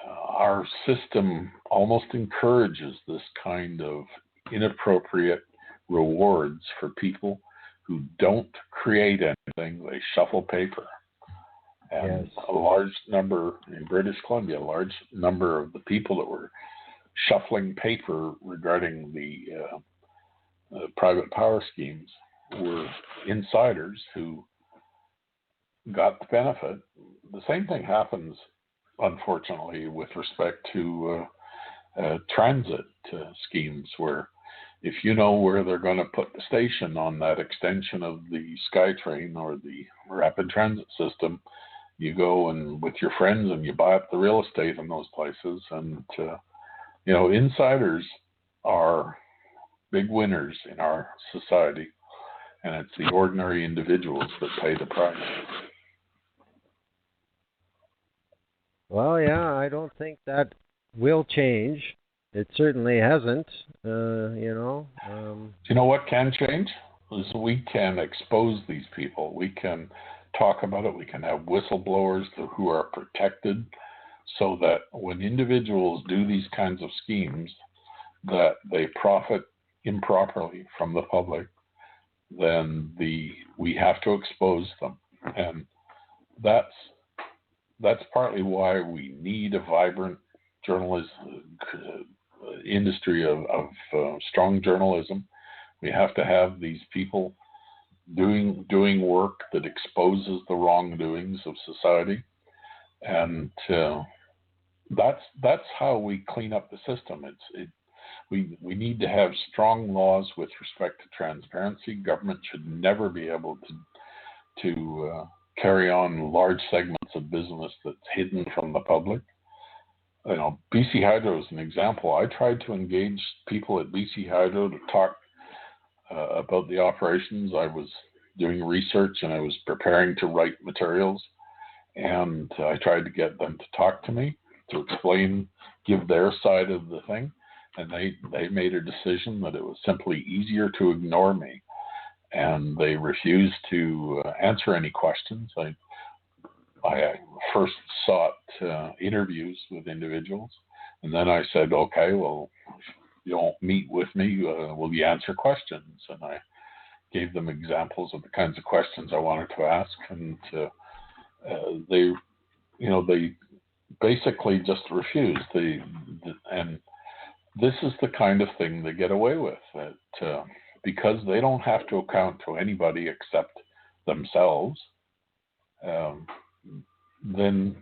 our system almost encourages this kind of inappropriate rewards for people who don't create anything. They shuffle paper. And a large number in British Columbia, a large number of the people that were shuffling paper regarding the private power schemes were insiders who got the benefit. The same thing happens, unfortunately, with respect to transit schemes where if you know where they're going to put the station on that extension of the SkyTrain or the rapid transit system, you go and with your friends and you buy up the real estate in those places. And, insiders are big winners in our society, and it's the ordinary individuals that pay the price. Well, yeah, I don't think that will change. It certainly hasn't, You know what can change? Is we can expose these people. We can talk about it. We can have whistleblowers who are protected so that when individuals do these kinds of schemes that they profit improperly from the public, then we have to expose them. And that's partly why we need a vibrant journalism industry of strong journalism. We have to have these people doing work that exposes the wrongdoings of society, and that's how we clean up the system. We need to have strong laws with respect to transparency. Government should never be able to carry on large segments of business that's hidden from the public. BC Hydro is an example. I tried to engage people at BC Hydro to talk about the operations. I was doing research and I was preparing to write materials, and I tried to get them to talk to me, to explain, give their side of the thing, and they made a decision that it was simply easier to ignore me, and they refused to answer any questions. I first sought interviews with individuals, and then I said, okay, well, if you don't meet with me, will you answer questions? And I gave them examples of the kinds of questions I wanted to ask, and they basically just refused. And this is the kind of thing they get away with, that because they don't have to account to anybody except themselves, then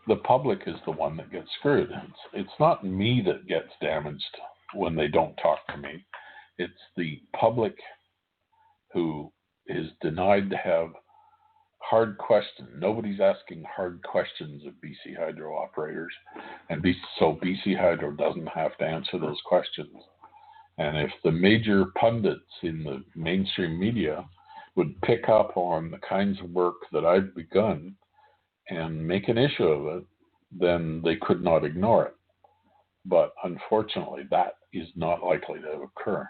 the public is the one that gets screwed. It's not me that gets damaged when they don't talk to me. It's the public who is denied to have hard questions. Nobody's asking hard questions of BC Hydro operators, and so BC Hydro doesn't have to answer those questions. And if the major pundits in the mainstream media would pick up on the kinds of work that I've begun and make an issue of it, then they could not ignore it. But unfortunately, that is not likely to occur.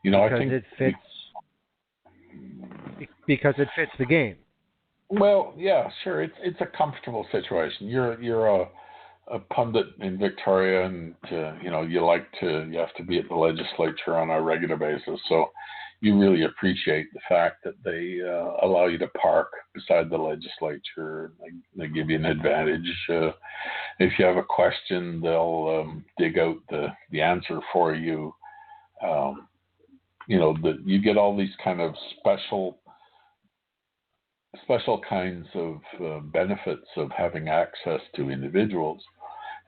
Because I think it fits. Because it fits the game. Well, yeah, sure. It's a comfortable situation. You're a pundit in Victoria, and you have to be at the legislature on a regular basis. So you really appreciate the fact that they allow you to park beside the legislature. They give you an advantage. If you have a question, they'll dig out the answer for you. You get all these kind of special kinds of benefits of having access to individuals,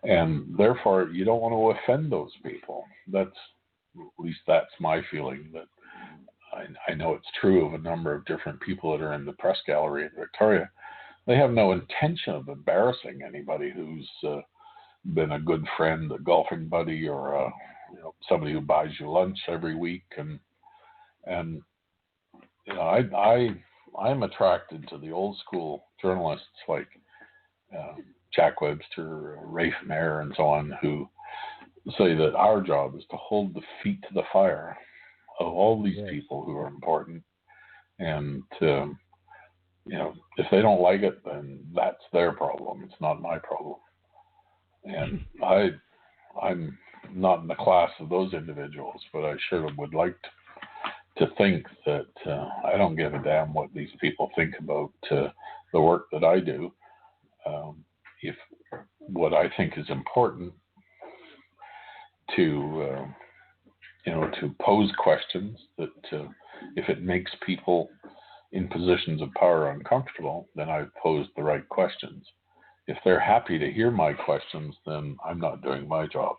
and therefore you don't want to offend those people. At least that's my feeling. That I know it's true of a number of different people that are in the press gallery in Victoria. They have no intention of embarrassing anybody who's been a good friend, a golfing buddy, or somebody who buys you lunch every week. And I'm attracted to the old school journalists like Jack Webster, Rafe Mayer, and so on, who say that our job is to hold the feet to the fire of all these people who are important. And, if they don't like it, then that's their problem. It's not my problem. And I'm not in the class of those individuals, but I sure would like to think that I don't give a damn what these people think about the work that I do. If what I think is important to pose questions that if it makes people in positions of power uncomfortable, then I've posed the right questions. if they're happy to hear my questions, then I'm not doing my job.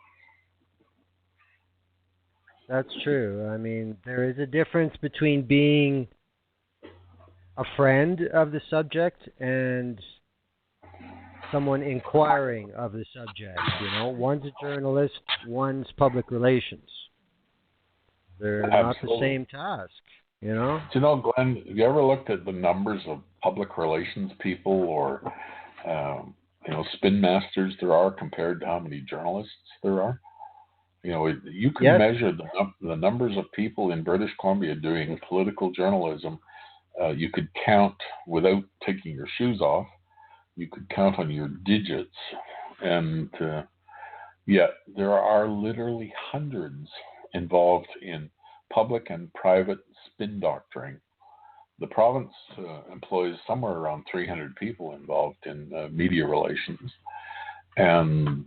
That's true. I mean, there is a difference between being a friend of the subject and someone inquiring of the subject. One's a journalist, one's public relations. They're not the same task. Do you know, Glenn, have you ever looked at the numbers of public relations people or spin masters there are compared to how many journalists there are? You can measure the numbers of people in British Columbia doing political journalism. You could count without taking your shoes off. You could count on your digits. And yet there are literally hundreds involved in public and private spin doctoring. The province employs somewhere around 300 people involved in media relations. And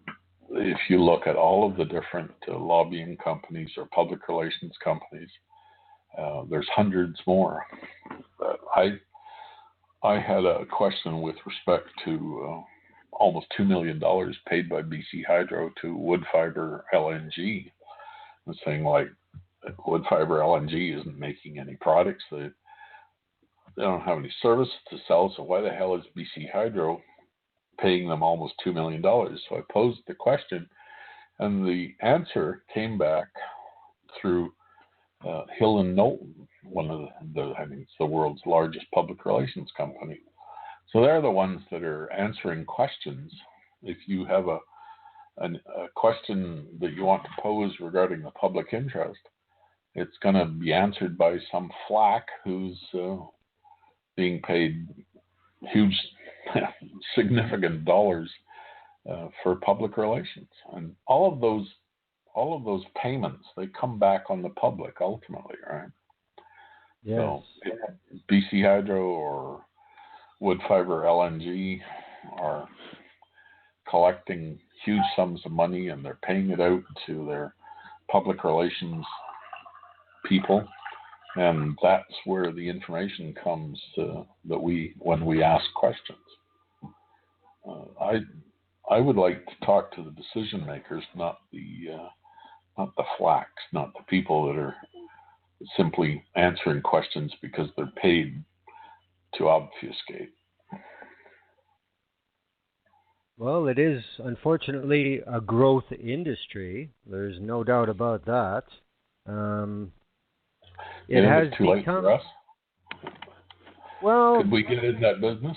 if you look at all of the different lobbying companies or public relations companies, there's hundreds more. I had a question with respect to almost $2 million paid by BC Hydro to Woodfibre LNG. I'm saying, like, Woodfibre LNG isn't making any products. They don't have any services to sell, so why the hell is BC Hydro paying them almost $2 million? So I posed the question, and the answer came back through Hill and Knowlton, one of I think it's the world's largest public relations company. So they're the ones that are answering questions. If you have a question that you want to pose regarding the public interest, it's going to be answered by some flack who's being paid huge, significant dollars for public relations, and all of those payments, they come back on the public ultimately, right? Yes. So BC Hydro or Woodfibre LNG are collecting huge sums of money, and they're paying it out to their public relations people, and that's where the information comes when we ask questions. I would like to talk to the decision makers, not the flacks, not the people that are simply answering questions because they're paid to obfuscate. Well, it is unfortunately a growth industry. There's no doubt about that. It has too late for us. Well, could we get in that business?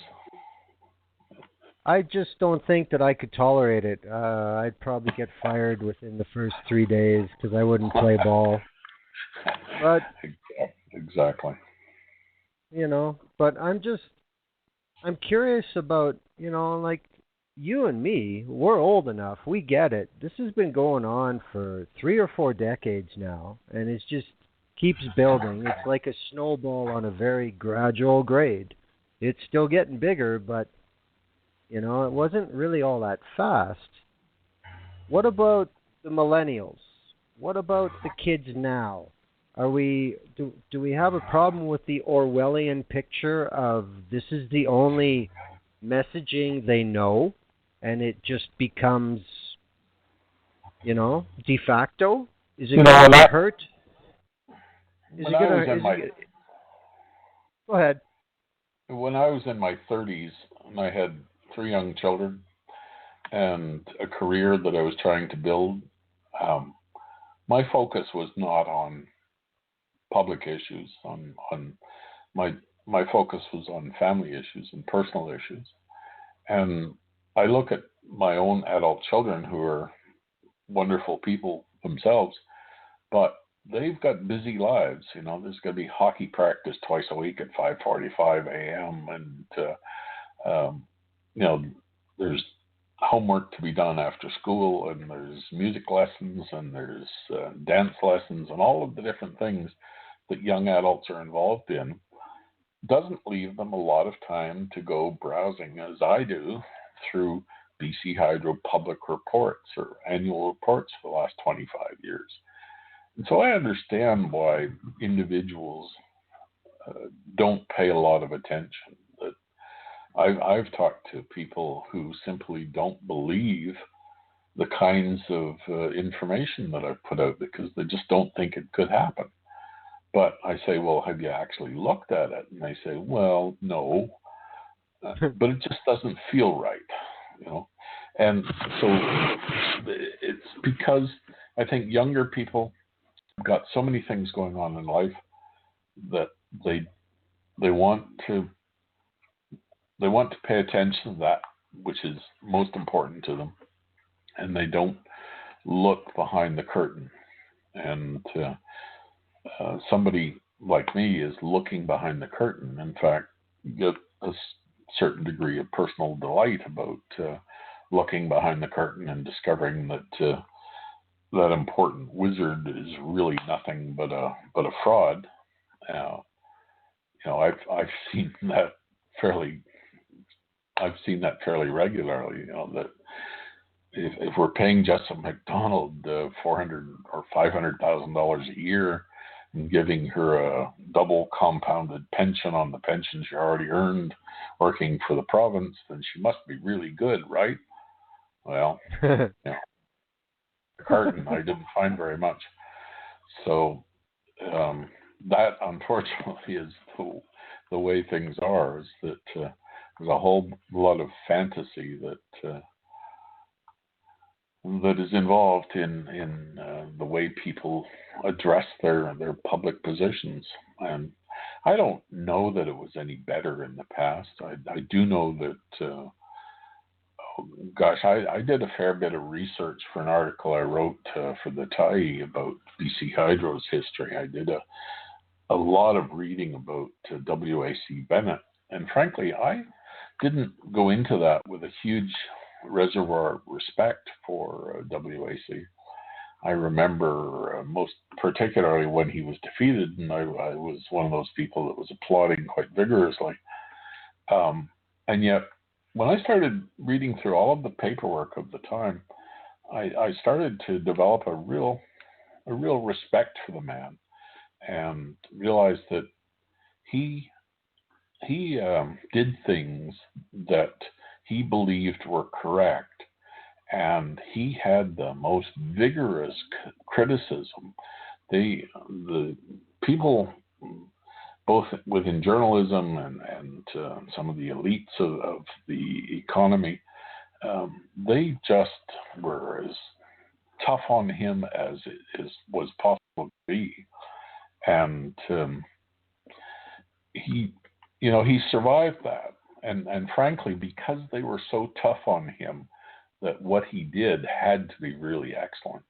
I just don't think that I could tolerate it. I'd probably get fired within the first 3 days because I wouldn't play ball. But exactly. But I'm curious about, like you and me, we're old enough. We get it. This has been going on for 3 or 4 decades now, and it just keeps building. It's like a snowball on a very gradual grade. It's still getting bigger, but it wasn't really all that fast. What about the millennials? What about the kids now? Do we have a problem with the Orwellian picture of this is the only messaging they know, and it just becomes, de facto? Is it going to hurt? Go ahead. When I was in my 30s, and I had 3 young children and a career that I was trying to build, my focus was not on public issues. My focus was on family issues and personal issues. And I look at my own adult children who are wonderful people themselves, but they've got busy lives. There's going to be hockey practice twice a week at 5:45 a.m. and there's homework to be done after school, and there's music lessons, and there's dance lessons, and all of the different things that young adults are involved in. Doesn't leave them a lot of time to go browsing, as I do, through BC Hydro public reports or annual reports for the last 25 years. And so I understand why individuals don't pay a lot of attention. That I've talked to people who simply don't believe the kinds of information that I've put out because they just don't think it could happen. But I say, well, have you actually looked at it? And they say, well, no, but it just doesn't feel right, you know. And so it's because I think younger people have got so many things going on in life that they want to pay attention to that which is most important to them, and they don't look behind the curtain. And somebody like me is looking behind the curtain. In fact, get a certain degree of personal delight about looking behind the curtain and discovering that that important wizard is really nothing but a fraud. You know, I've seen that fairly regularly. You know, that if we're paying Jessica McDonald $400,000 or $500,000 a year and giving her a double compounded pension on the pension she already earned working for the province, then she must be really good, right? Well, you know, Carton I didn't find very much. So that unfortunately is the way things are. Is that there's a whole lot of fantasy that is involved in the way people address their public positions. And I don't know that it was any better in the past. I do know that, I did a fair bit of research for an article I wrote for the Tyee about BC Hydro's history. I did a lot of reading about W.A.C. Bennett. And frankly, I didn't go into that with a huge reservoir of respect for W.A.C. I remember most particularly when he was defeated, and I was one of those people that was applauding quite vigorously. And yet, when I started reading through all of the paperwork of the time, I started to develop a real respect for the man, and realized that he did things that he believed were correct, and he had the most vigorous criticism. The people, both within journalism and some of the elites of the economy, they just were as tough on him as it was possible to be. And he survived that. And frankly, because they were so tough on him, that what he did had to be really excellent.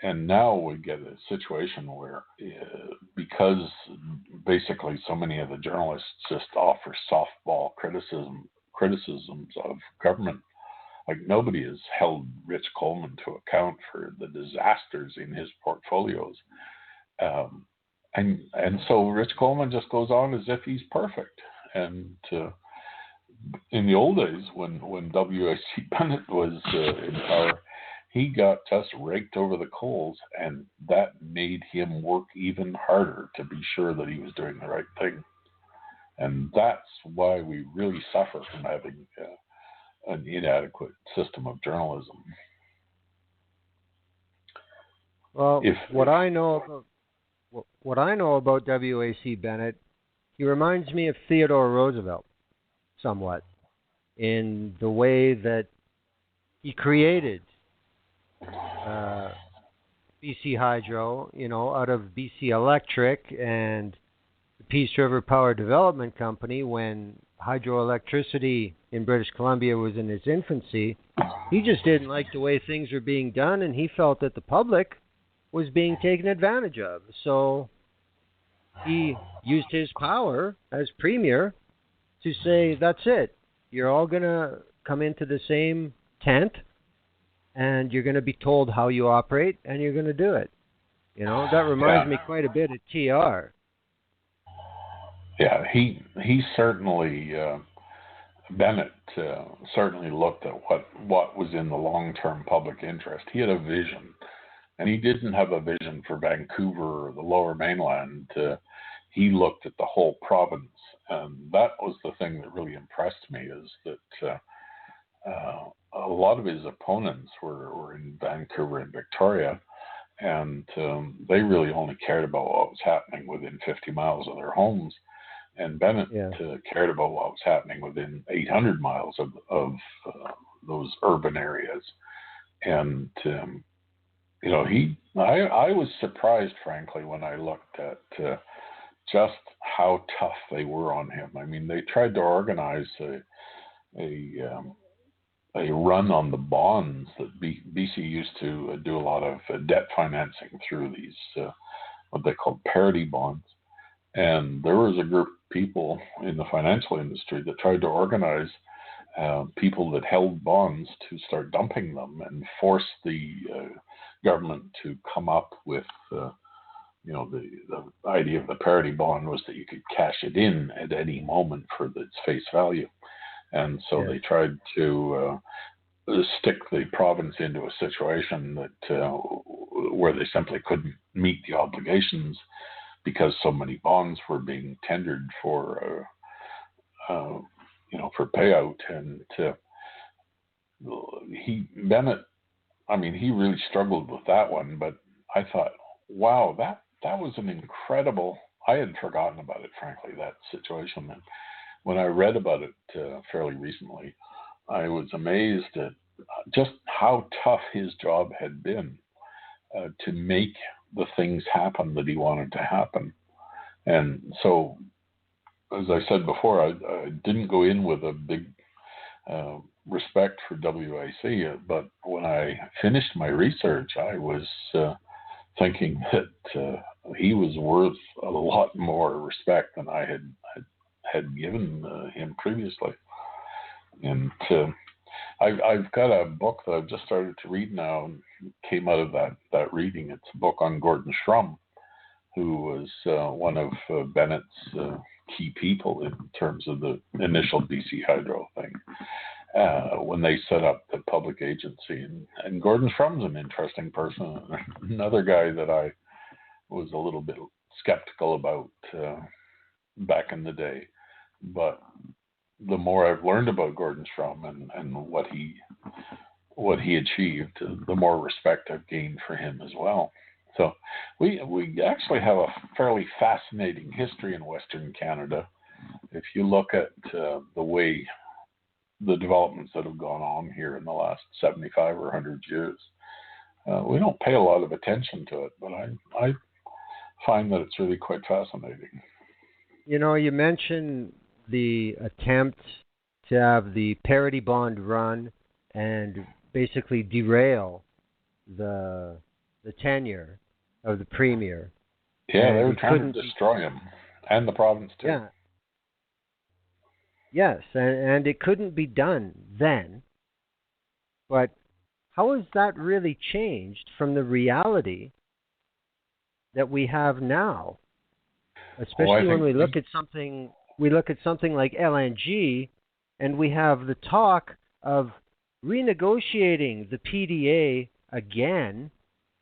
And now we get a situation where, because basically so many of the journalists just offer softball criticisms of government, like nobody has held Rich Coleman to account for the disasters in his portfolios. And so Rich Coleman just goes on as if he's perfect. And in the old days, when W.A.C. Bennett was in power, he got just raked over the coals, and that made him work even harder to be sure that he was doing the right thing. And that's why we really suffer from having an inadequate system of journalism. Well, what I know about W.A.C. Bennett, he reminds me of Theodore Roosevelt somewhat, in the way that he created BC Hydro, out of BC Electric and the Peace River Power Development Company. When hydroelectricity in British Columbia was in its infancy, he just didn't like the way things were being done, and he felt that the public was being taken advantage of. So he used his power as premier to say, that's it. You're all going to come into the same tent, and you're going to be told how you operate, and you're going to do it. That reminds me quite a bit of TR. Yeah, he certainly, Bennett certainly looked at what was in the long-term public interest. He had a vision, and he didn't have a vision for Vancouver or the Lower Mainland. he looked at the whole province, and that was the thing that really impressed me, is that a lot of his opponents were in Vancouver and Victoria, and they really only cared about what was happening within 50 miles of their homes. And Bennett cared about what was happening within 800 miles of those urban areas. And, I was surprised, frankly, when I looked at just how tough they were on him. I mean, they tried to organize a run on the bonds that BC used to do a lot of debt financing through these, what they called parity bonds. And there was a group of people in the financial industry that tried to organize people that held bonds to start dumping them and force the government to come up with, the idea of the parity bond was that you could cash it in at any moment for its face value. And so they tried to stick the province into a situation that where they simply couldn't meet the obligations because so many bonds were being tendered for payout. And Bennett, I mean, he really struggled with that one. But I thought, wow, that was an incredible. I had forgotten about it, frankly, that situation. And when I read about it fairly recently, I was amazed at just how tough his job had been to make the things happen that he wanted to happen. And so, as I said before, I didn't go in with a big respect for WIC, but when I finished my research, I was thinking that he was worth a lot more respect than I had given him previously. And I've got a book that I've just started to read now, and came out of that reading. It's a book on Gordon Shrum, who was one of Bennett's key people in terms of the initial BC Hydro thing, when they set up the public agency. And Gordon Shrum's an interesting person, another guy that I was a little bit skeptical about back in the day. But the more I've learned about Gordon Shrum and what he achieved, the more respect I've gained for him as well. So we actually have a fairly fascinating history in Western Canada. If you look at the way the developments that have gone on here in the last 75 or 100 years, we don't pay a lot of attention to it, but I find that it's really quite fascinating. You mentioned the attempt to have the parity bond run and basically derail the tenure of the premier. Yeah, they were trying to destroy him and the province too. Yeah. Yes, and it couldn't be done then. But how has that really changed from the reality that we have now? Especially when we look at something like LNG, and we have the talk of renegotiating the PDA again.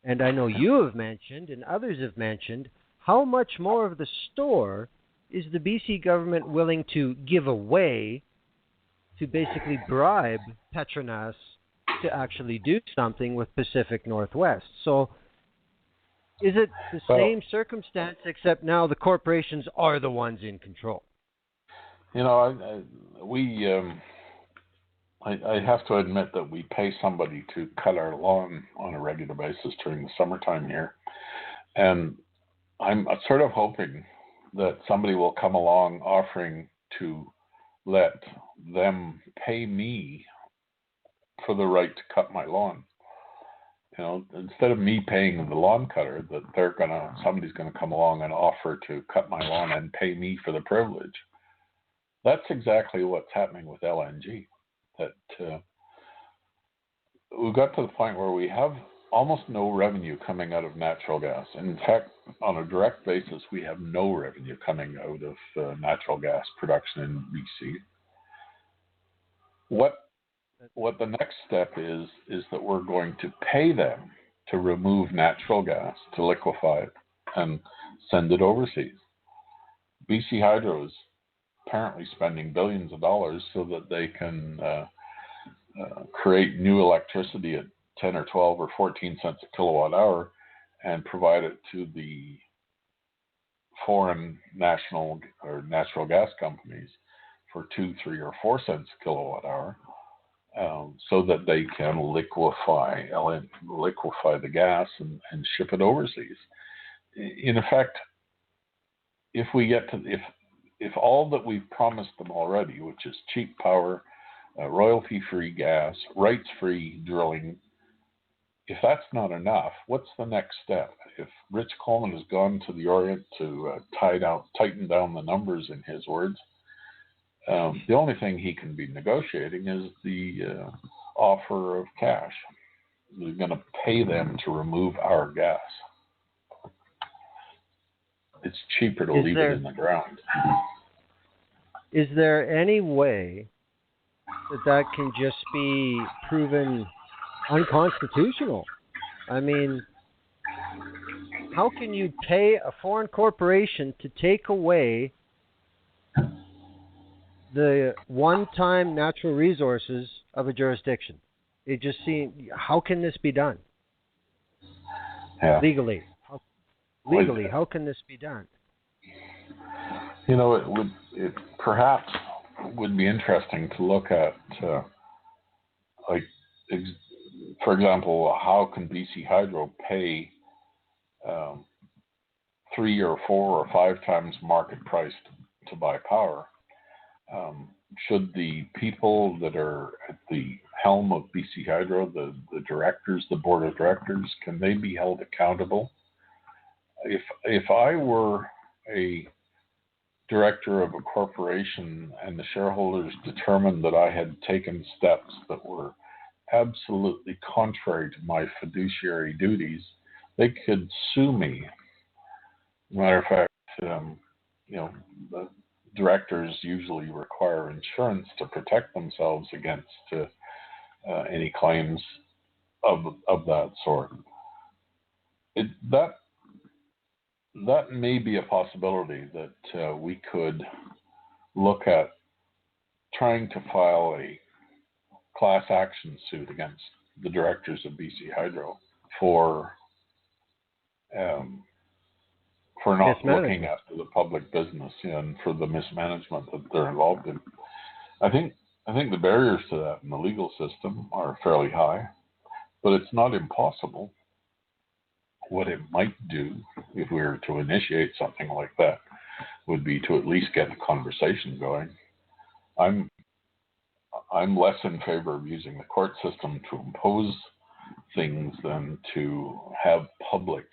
And I know you have mentioned, and others have mentioned, how much more of the store is the BC government willing to give away to basically bribe Petronas to actually do something with Pacific Northwest. So is it the same circumstance, except now the corporations are the ones in control? I have to admit that we pay somebody to cut our lawn on a regular basis during the summertime here. And I'm sort of hoping that somebody will come along offering to let them pay me for the right to cut my lawn. Instead of me paying the lawn cutter, that somebody's gonna come along and offer to cut my lawn and pay me for the privilege. That's exactly what's happening with LNG. That we've got to the point where we have almost no revenue coming out of natural gas. In fact, on a direct basis, we have no revenue coming out of natural gas production in BC. What the next step is that we're going to pay them to remove natural gas, to liquefy it, and send it overseas. BC Hydro is apparently spending billions of dollars so that they can create new electricity at 10 or 12 or 14 cents a kilowatt hour and provide it to the foreign national or natural gas companies for 2, 3, or 4 cents a kilowatt hour, so that they can liquefy the gas and ship it overseas. In effect, if all that we've promised them already, which is cheap power, royalty-free gas, rights-free drilling, if that's not enough, what's the next step? If Rich Coleman has gone to the Orient to tighten down the numbers, in his words, the only thing he can be negotiating is the offer of cash. We're going to pay them to remove our gas. It's cheaper to leave it in the ground. Is there any way that can just be proven unconstitutional? I mean, how can you pay a foreign corporation to take away the one-time natural resources of a jurisdiction? It just seems, how can this be done? Yeah. Legally, how can this be done? You know, it perhaps would be interesting to look at, for example, how can BC Hydro pay 3 or 4 or 5 times market price to buy power? Should the people that are at the helm of BC Hydro, the directors, the board of directors, can they be held accountable? If I were a director of a corporation and the shareholders determined that I had taken steps that were absolutely contrary to my fiduciary duties, they could sue me. Matter of fact, the directors usually require insurance to protect themselves against any claims of that sort. That may be a possibility that we could look at trying to file a class action suit against the directors of BC Hydro for not looking after the public business and for the mismanagement that they're involved in. I think the barriers to that in the legal system are fairly high, but it's not impossible. What it might do, if we were to initiate something like that, would be to at least get a conversation going. I'm less in favor of using the court system to impose things than to have public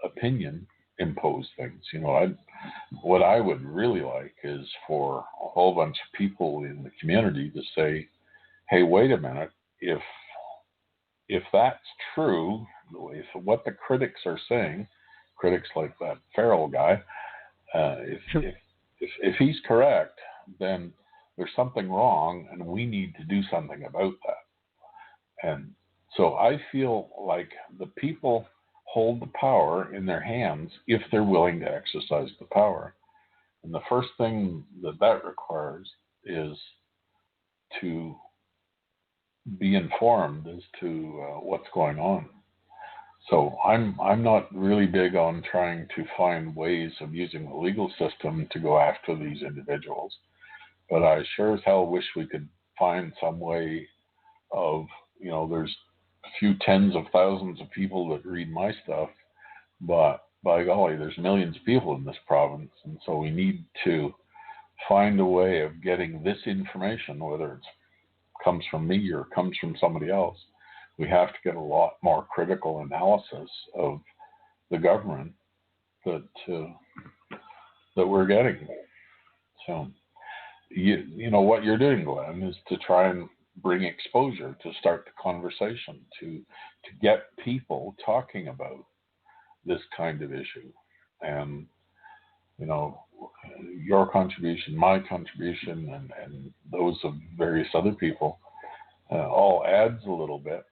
opinion impose things. What I would really like is for a whole bunch of people in the community to say, hey, wait a minute, if that's true, if what the critics are saying, critics like that Farrell guy, if he's correct, then there's something wrong and we need to do something about that. And so I feel like the people hold the power in their hands if they're willing to exercise the power. And the first thing that requires is to be informed as to what's going on. So I'm not really big on trying to find ways of using the legal system to go after these individuals, but I sure as hell wish we could find some way of, there's a few tens of thousands of people that read my stuff, but by golly, there's millions of people in this province, and so we need to find a way of getting this information, whether it comes from me or comes from somebody else. We have to get a lot more critical analysis of the government that we're getting. So, what you're doing, Glenn, is to try and bring exposure, to start the conversation, to get people talking about this kind of issue. And, your contribution, my contribution, and those of various other people all adds a little bit.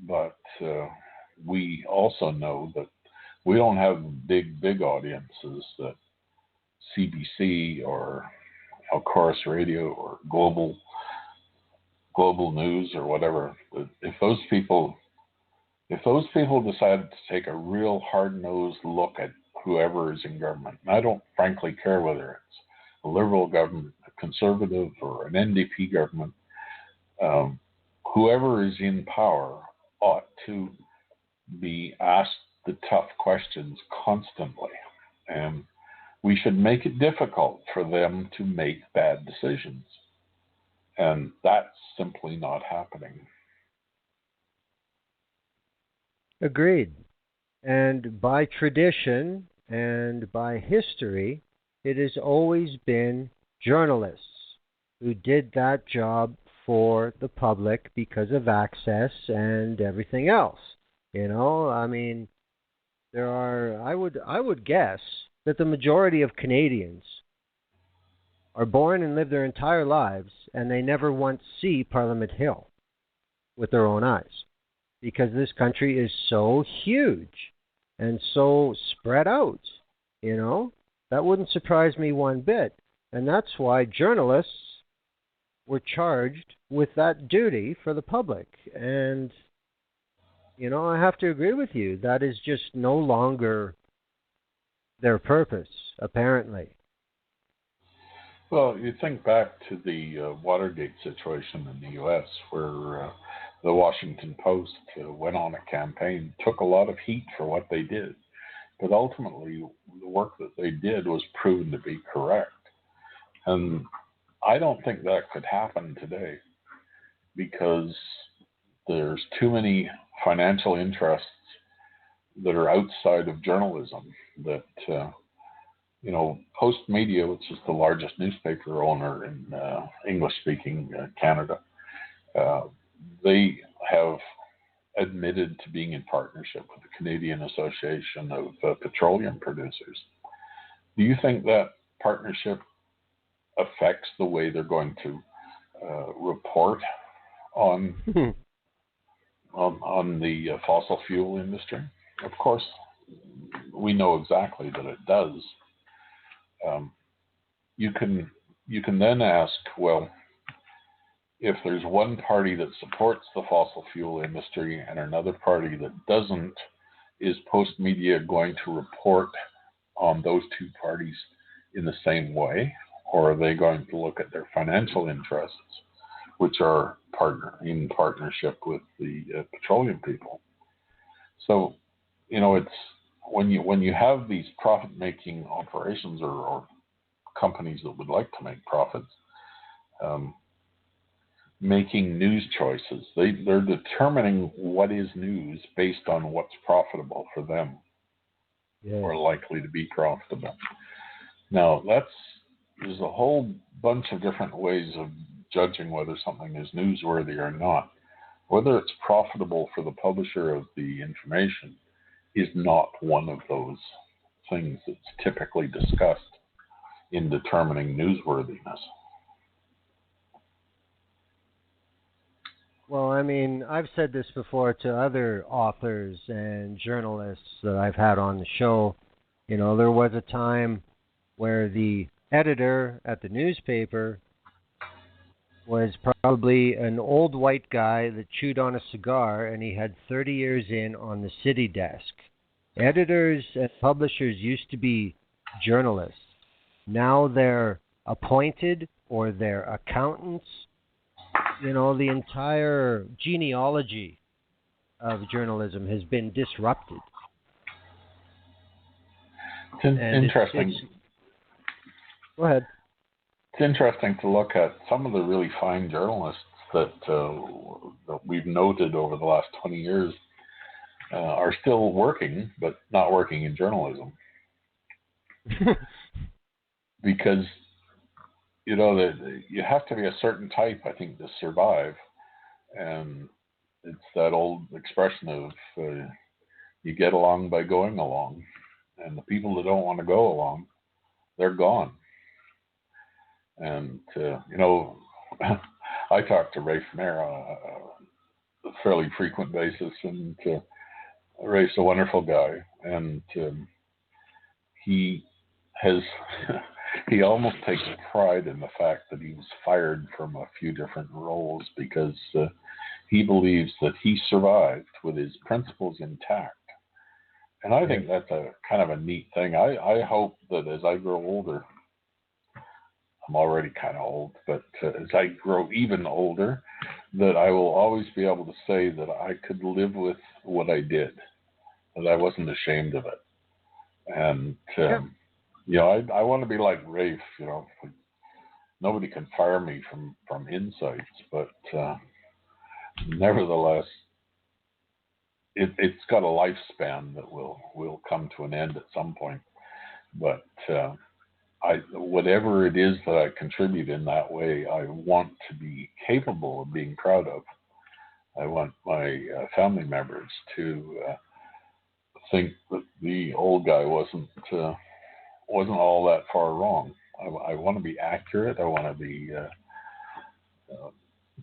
But we also know that we don't have big audiences that CBC or Chorus Radio or Global News or whatever. If those people decide to take a real hard-nosed look at whoever is in government, and I don't frankly care whether it's a Liberal government, a Conservative, or an NDP government, whoever is in power ought to be asked the tough questions constantly. And we should make it difficult for them to make bad decisions. And that's simply not happening. Agreed. And by tradition and by history, it has always been journalists who did that job for the public because of access and everything else. You know, I mean, I would guess that the majority of Canadians are born and live their entire lives and they never once see Parliament Hill with their own eyes, because this country is so huge and so spread out. You know, that wouldn't surprise me one bit. And that's why journalists were charged with that duty for the public. And, you know, I have to agree with you. That is just no longer their purpose, apparently. Well, you think back to the Watergate situation in the U.S., where the Washington Post went on a campaign, took a lot of heat for what they did, but ultimately the work that they did was proven to be correct. And I don't think that could happen today, because there's too many financial interests that are outside of journalism that, Post Media, which is the largest newspaper owner in English-speaking Canada, they have admitted to being in partnership with the Canadian Association of Petroleum Producers. Do you think that partnership affects the way they're going to report on the fossil fuel industry? Of course, we know exactly that it does. You can then ask, well, if there's one party that supports the fossil fuel industry and another party that doesn't, is Post Media going to report on those two parties in the same way? Or are they going to look at their financial interests, which are in partnership with the petroleum people? So, it's when you have these profit-making operations or companies that would like to make profits, making news choices. They're determining what is news based on what's profitable for them, or likely to be profitable. Now, there's a whole bunch of different ways of judging whether something is newsworthy or not. Whether it's profitable for the publisher of the information is not one of those things that's typically discussed in determining newsworthiness. Well, I mean, I've said this before to other authors and journalists that I've had on the show. There was a time where the editor at the newspaper was probably an old white guy that chewed on a cigar, and he had 30 years in on the city desk. Editors and publishers used to be journalists. Now they're appointed or they're accountants. The entire genealogy of journalism has been disrupted. It's interesting. Go ahead. It's interesting to look at some of the really fine journalists that we've noted over the last 20 years are still working, but not working in journalism. Because, you have to be a certain type, I think, to survive. And it's that old expression of you get along by going along. And the people that don't want to go along, they're gone. And, I talk to Ray Fenner on a fairly frequent basis, and Ray's a wonderful guy. And he has he almost takes pride in the fact that he was fired from a few different roles because he believes that he survived with his principles intact. And I think that's a kind of a neat thing. I hope that as I grow older, I'm already kind of old, but as I grow even older, that I will always be able to say that I could live with what I did, that I wasn't ashamed of it. And, I want to be like Rafe, nobody can fire me from insights, but nevertheless, it's got a lifespan that will come to an end at some point. But whatever it is that I contribute in that way, I want to be capable of being proud of. I want my family members to think that the old guy wasn't all that far wrong. I want to be accurate. I want to be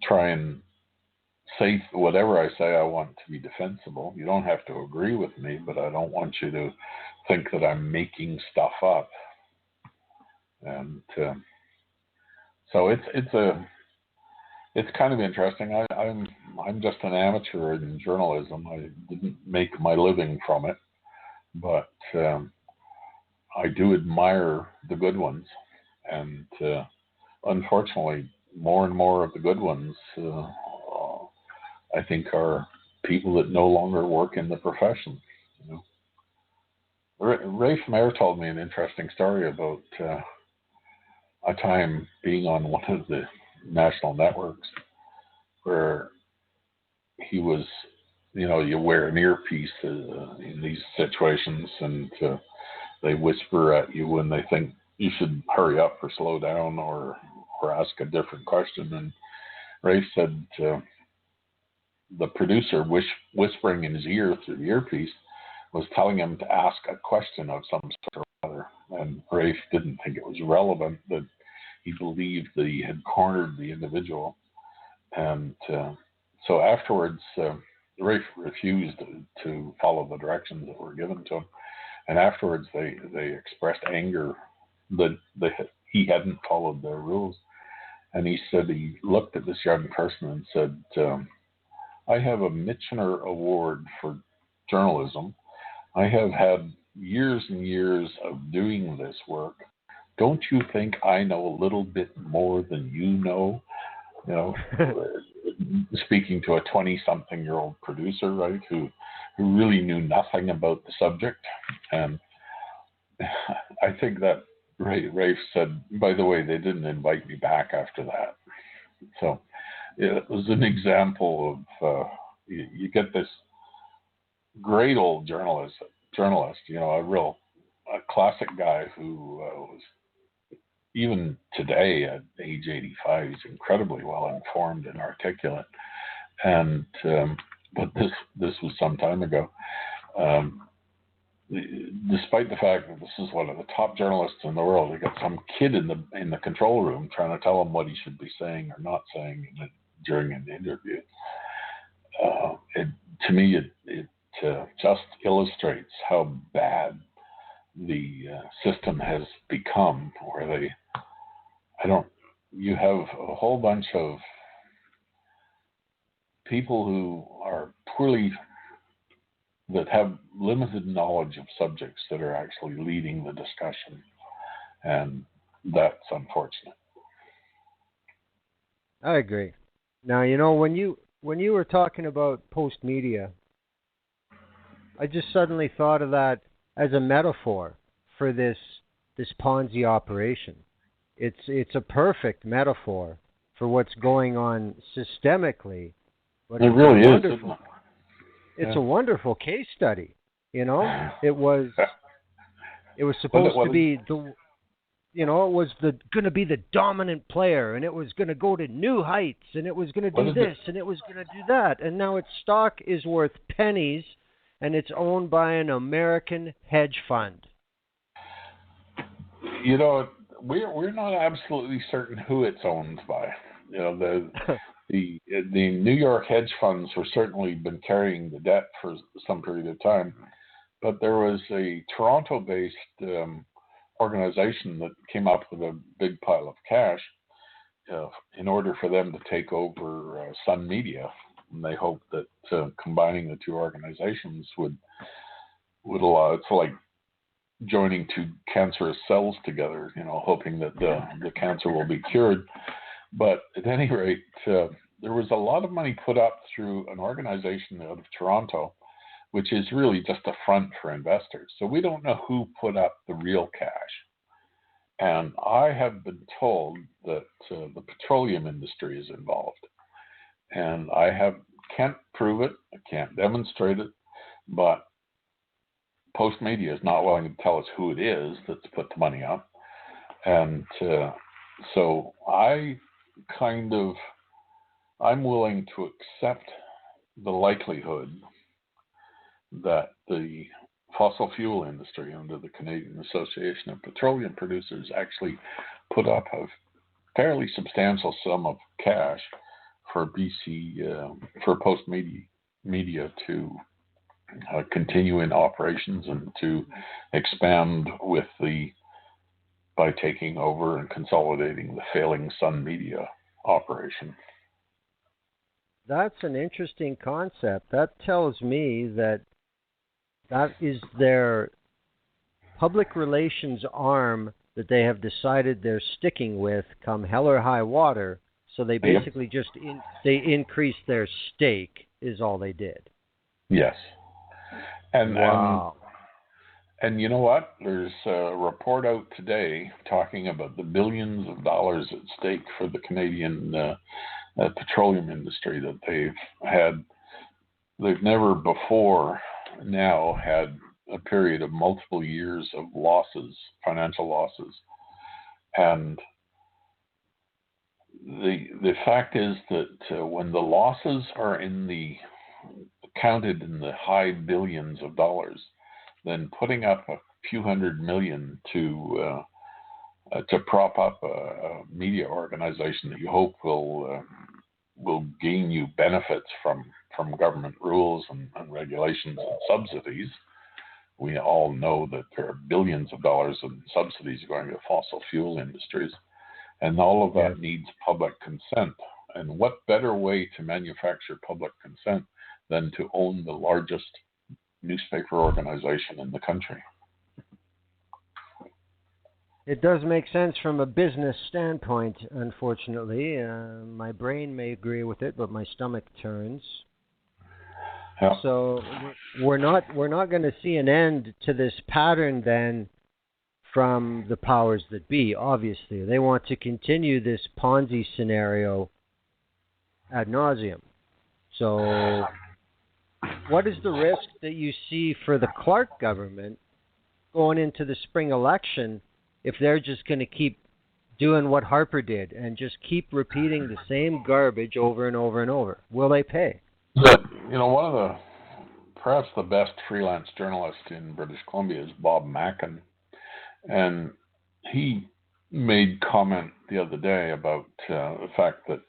try and say whatever I say. I want to be defensible. You don't have to agree with me, but I don't want you to think that I'm making stuff up. And so it's kind of interesting. I'm just an amateur in journalism. I didn't make my living from it, but I do admire the good ones, and unfortunately, more and more of the good ones, I think, are people that no longer work in the profession. Rafe Mayer told me an interesting story about a time being on one of the national networks where he was, you wear an earpiece in these situations, and they whisper at you when they think you should hurry up or slow down or ask a different question. And Rafe said the producer whispering in his ear through the earpiece was telling him to ask a question of some sort or other. And Rafe didn't think it was relevant, but he believed that he had cornered the individual. And so afterwards, Rafe refused to follow the directions that were given to him. And afterwards, they expressed anger that he hadn't followed their rules. And he said he looked at this young person and said, I have a Michener Award for journalism. I have had years and years of doing this work. Don't you think I know a little bit more than you know? Speaking to a 20-something-year-old producer, right, who really knew nothing about the subject. And I think that Rafe said, by the way, they didn't invite me back after that. So it was an example of you get this great old journalist, a classic guy who was, even today at age 85, he's incredibly well informed and articulate. And but this was some time ago. Despite the fact that this is one of the top journalists in the world, they got some kid in the control room trying to tell him what he should be saying or not saying during an interview. To me, it just illustrates how bad the system has become, where you have a whole bunch of people who are that have limited knowledge of subjects that are actually leading the discussion, and that's unfortunate. I agree. Now, when you were talking about post media, I just suddenly thought of that as a metaphor for this Ponzi operation. It's a perfect metaphor for what's going on systemically. But it really is. It's a wonderful case study. It was supposed to be it was going to be the dominant player, and it was going to go to new heights, and it was going to do this, and it was going to do that, and now its stock is worth pennies, and it's owned by an American hedge fund. We're not absolutely certain who it's owned by. The New York hedge funds were certainly been carrying the debt for some period of time, but there was a Toronto-based organization that came up with a big pile of cash in order for them to take over Sun Media. And they hoped that combining the two organizations would allow, it's like joining two cancerous cells together, hoping that the cancer will be cured. But at any rate, there was a lot of money put up through an organization out of Toronto, which is really just a front for investors. So we don't know who put up the real cash. And I have been told that the petroleum industry is involved. And I can't prove it, I can't demonstrate it, but Post Media is not willing to tell us who it is that's put the money up. And so I'm willing to accept the likelihood that the fossil fuel industry under the Canadian Association of Petroleum Producers actually put up a fairly substantial sum of cash for for Post Media to continue in operations and to expand by taking over and consolidating the failing Sun Media operation. That's an interesting concept. That tells me that is their public relations arm that they have decided they're sticking with come hell or high water. So they basically they increased their stake is all they did. Yes. And wow. And you know what? There's a report out today talking about the billions of dollars at stake for the Canadian petroleum industry that they've had. They've never before now had a period of multiple years of losses, financial losses. And the fact is that when the losses are counted in the high billions of dollars, then putting up a few $100 million to prop up a media organization that you hope will gain you benefits from government rules and regulations and subsidies. We all know that there are billions of dollars in subsidies going to fossil fuel industries, and all of that needs public consent. And what better way to manufacture public consent than to own the largest newspaper organization in the country? It does make sense from a business standpoint, unfortunately. My brain may agree with it, but my stomach turns. Yeah. So we're not going to see an end to this pattern then from the powers that be. Obviously, they want to continue this Ponzi scenario ad nauseum. So what is the risk that you see for the Clark government going into the spring election if they're just going to keep doing what Harper did and just keep repeating the same garbage over and over and over? Will they pay? One of perhaps the best freelance journalists in British Columbia is Bob Mackin. And he made comment the other day about the fact that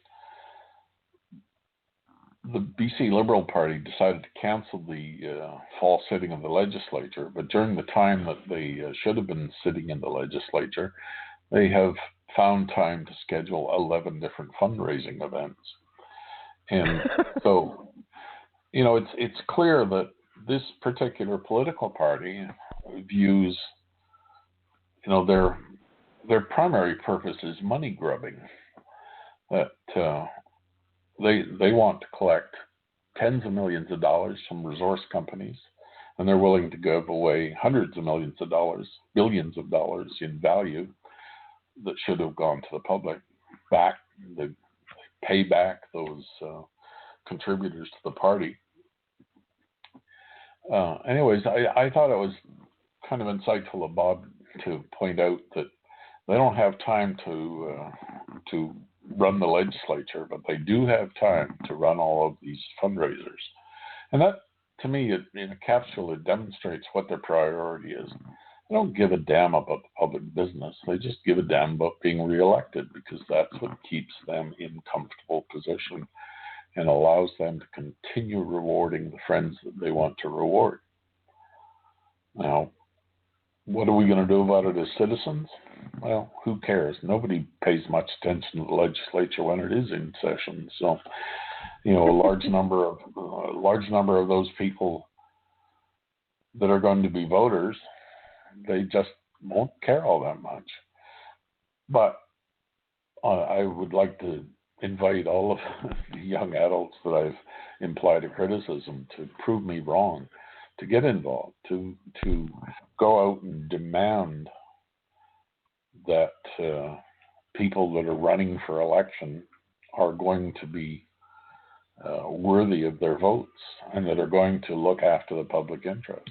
the BC Liberal Party decided to cancel the fall sitting of the legislature, but during the time that they should have been sitting in the legislature, they have found time to schedule 11 different fundraising events. And so, it's clear that this particular political party views, their primary purpose is money grubbing. That they want to collect tens of millions of dollars from resource companies, and they're willing to give away hundreds of millions of dollars, billions of dollars in value that should have gone to the public back. They pay back those contributors to the party. Anyways, I thought it was kind of insightful of Bob to point out that they don't have time to run the legislature, but they do have time to run all of these fundraisers. And that, to me, in a capsule, it demonstrates what their priority is. They don't give a damn about the public business. They just give a damn about being reelected, because that's what keeps them in comfortable position and allows them to continue rewarding the friends that they want to reward. Now, what are we going to do about it as citizens? Well, who cares? Nobody pays much attention to the legislature when it is in session. So, a large number of those people that are going to be voters, they just won't care all that much. But I would like to invite all of the young adults that I've implied a criticism to prove me wrong, to get involved, to go out and demand that people that are running for election are going to be worthy of their votes and that are going to look after the public interest.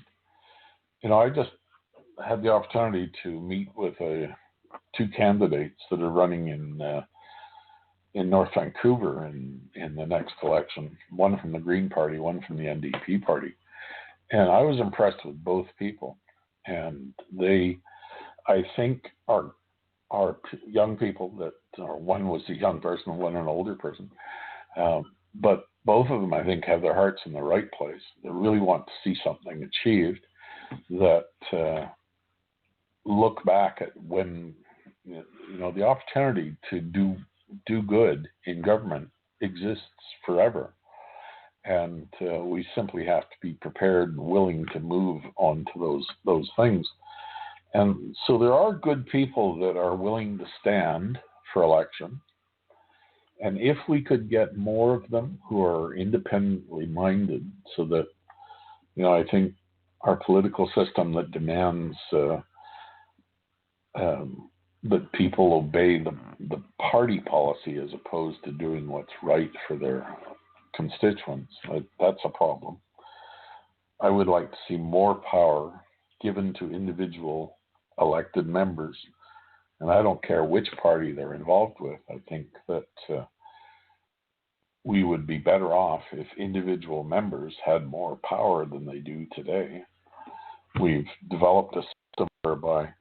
I just had the opportunity to meet with two candidates that are running in North Vancouver in the next election, one from the Green Party, one from the NDP Party. And I was impressed with both people. And they, I think, are young people that, one was a young person, one an older person. But both of them, I think, have their hearts in the right place. They really want to see something achieved that look back at when, the opportunity to do good in government exists forever. And we simply have to be prepared and willing to move on to those things. And so there are good people that are willing to stand for election. And if we could get more of them who are independently minded, so that, I think our political system that demands that people obey the party policy as opposed to doing what's right for their constituents, that's a problem. I would like to see more power given to individual elected members, and I don't care which party they're involved with. I think that we would be better off if individual members had more power than they do today. We've developed a system whereby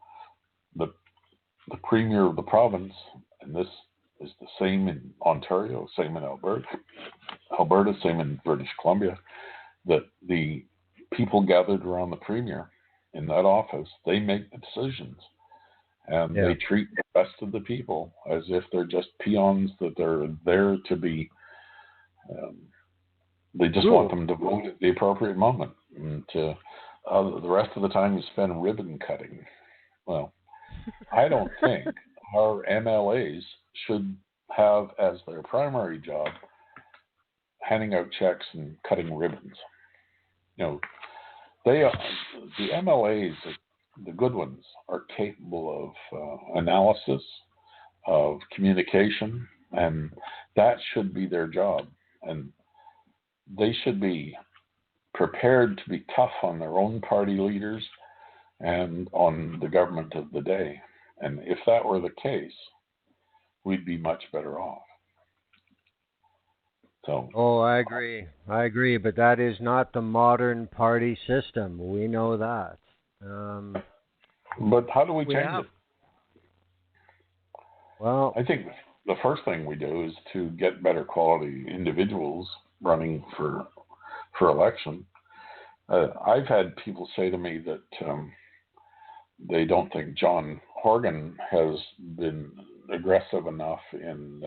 the premier of the province, and this is the same in Ontario, same in Alberta, same in British Columbia, that the people gathered around the premier in that office, they make the decisions. And they treat the rest of the people as if they're just peons, that they're there to be, they just want them to vote at the appropriate moment. And the rest of the time you spend ribbon cutting. Well, I don't think our MLAs should have as their primary job handing out checks and cutting ribbons. They are, the MLAs, the good ones, are capable of analysis, of communication, and that should be their job. And they should be prepared to be tough on their own party leaders and on the government of the day. And if that were the case, we'd be much better off. So. I agree, but that is not the modern party system. We know that. But how do we change it? Well, I think the first thing we do is to get better quality individuals running for election. I've had people say to me that they don't think John Horgan has been aggressive enough in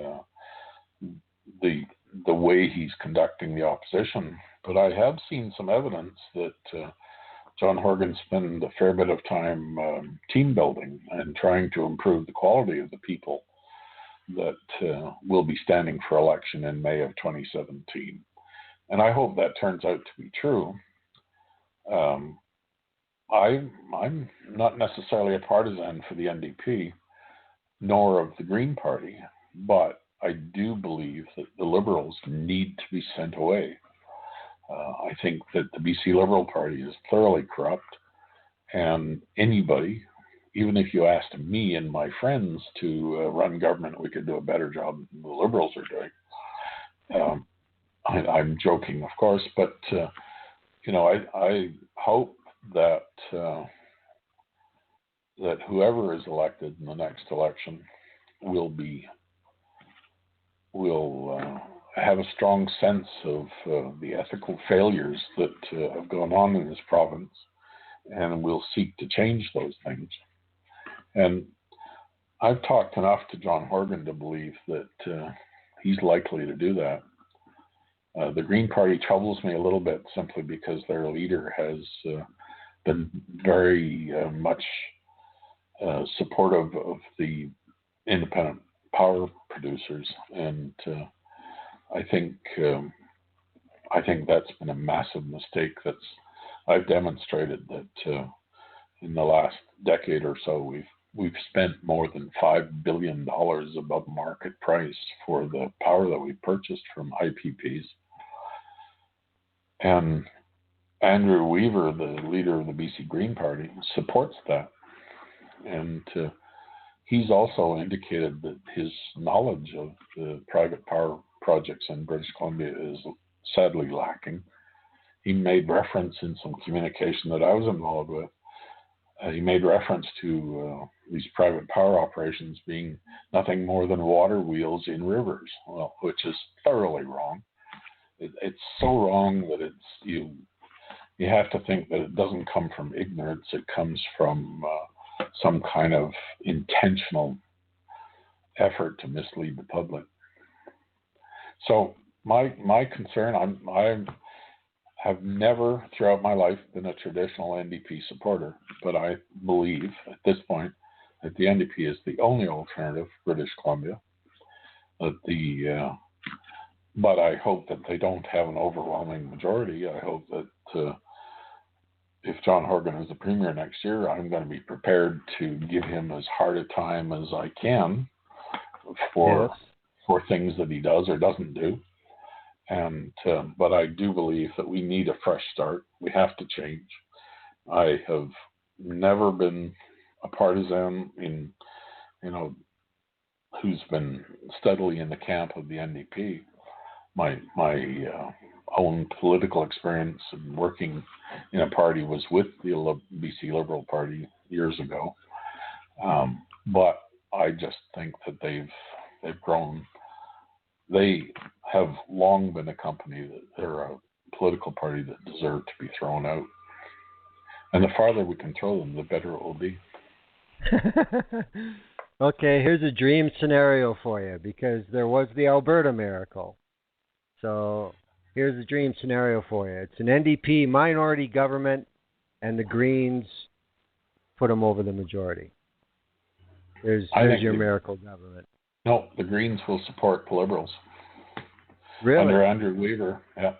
the way he's conducting the opposition. But I have seen some evidence that John Horgan spent a fair bit of time team building and trying to improve the quality of the people that will be standing for election in May of 2017. And I hope that turns out to be true. I'm not necessarily a partisan for the NDP, nor of the Green Party, but I do believe that the Liberals need to be sent away. I think that the BC Liberal Party is thoroughly corrupt, and anybody, even if you asked me and my friends to run government, we could do a better job than the Liberals are doing. I'm joking, of course, but I hope that that whoever is elected in the next election will have a strong sense of the ethical failures that have gone on in this province, and we'll seek to change those things. And I've talked enough to John Horgan to believe that he's likely to do that. The Green Party troubles me a little bit simply because their leader has been very much supportive of the independent power producers, and I think that's been a massive mistake. I've demonstrated that in the last decade or so we've spent more than $5 billion above market price for the power that we purchased from IPPs. And Andrew Weaver, the leader of the BC Green Party, supports that. And he's also indicated that his knowledge of the private power projects in British Columbia is sadly lacking. He made reference in some communication that I was involved with. He made reference to these private power operations being nothing more than water wheels in rivers, well, which is thoroughly wrong. It's so wrong that you have to think that it doesn't come from ignorance. It comes from some kind of intentional effort to mislead the public. So my concern, I have never throughout my life been a traditional NDP supporter, but I believe at this point that the NDP is the only alternative for British Columbia. But I hope that they don't have an overwhelming majority. I hope that if John Horgan is the premier next year, I'm going to be prepared to give him as hard a time as I can for things that he does or doesn't do. And but I do believe that we need a fresh start. We have to change. I have never been a partisan who's been steadily in the camp of the NDP. My own political experience and working in a party was with the BC Liberal Party years ago. But I just think that they've grown. They have long been a company that they're a political party that deserve to be thrown out. And the farther we control them, the better it will be. Okay, here's a dream scenario for you, because there was the Alberta miracle. So here's a dream scenario for you. It's an NDP minority government, and the Greens put them over the majority. Here's your miracle government. No, the Greens will support the Liberals. Really? Under Andrew Weaver, yeah.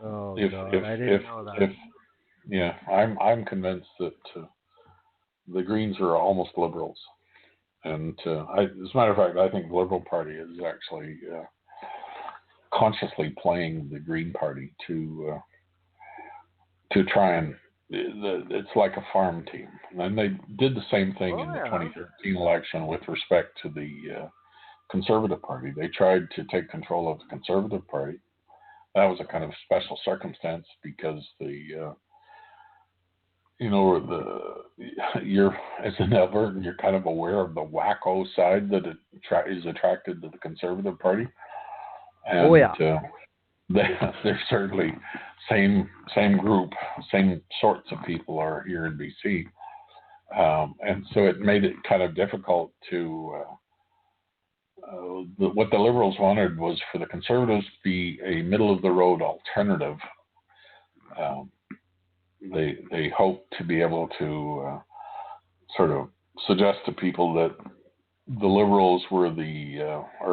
Oh, God, I didn't know that. I'm convinced that the Greens are almost Liberals. And as a matter of fact, I think the Liberal Party is actually consciously playing the Green Party to try and it's like a farm team. And they did the same thing in the 2013 election with respect to the Conservative Party. They tried to take control of the Conservative Party. That was a kind of special circumstance because you're as an Albertan, you're kind of aware of the wacko side that is attracted to the Conservative Party. And, they're certainly same group, same sorts of people are here in BC, and so it made it kind of difficult to. What the Liberals wanted was for the Conservatives to be a middle of the road alternative. They hoped to be able to sort of suggest to people that the Liberals were or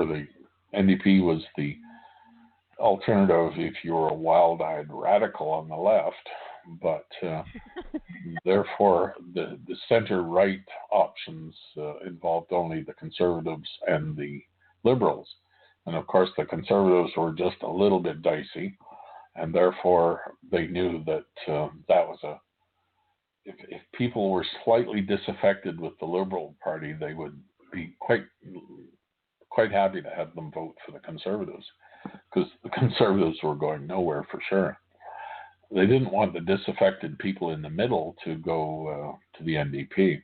the NDP was the alternative if you were a wild-eyed radical on the left, but therefore the center-right options involved only the Conservatives and the Liberals. And of course the Conservatives were just a little bit dicey, and therefore they knew that that was if people were slightly disaffected with the Liberal Party, they would be quite happy to have them vote for the Conservatives, because the Conservatives were going nowhere for sure. They didn't want the disaffected people in the middle to go to the NDP.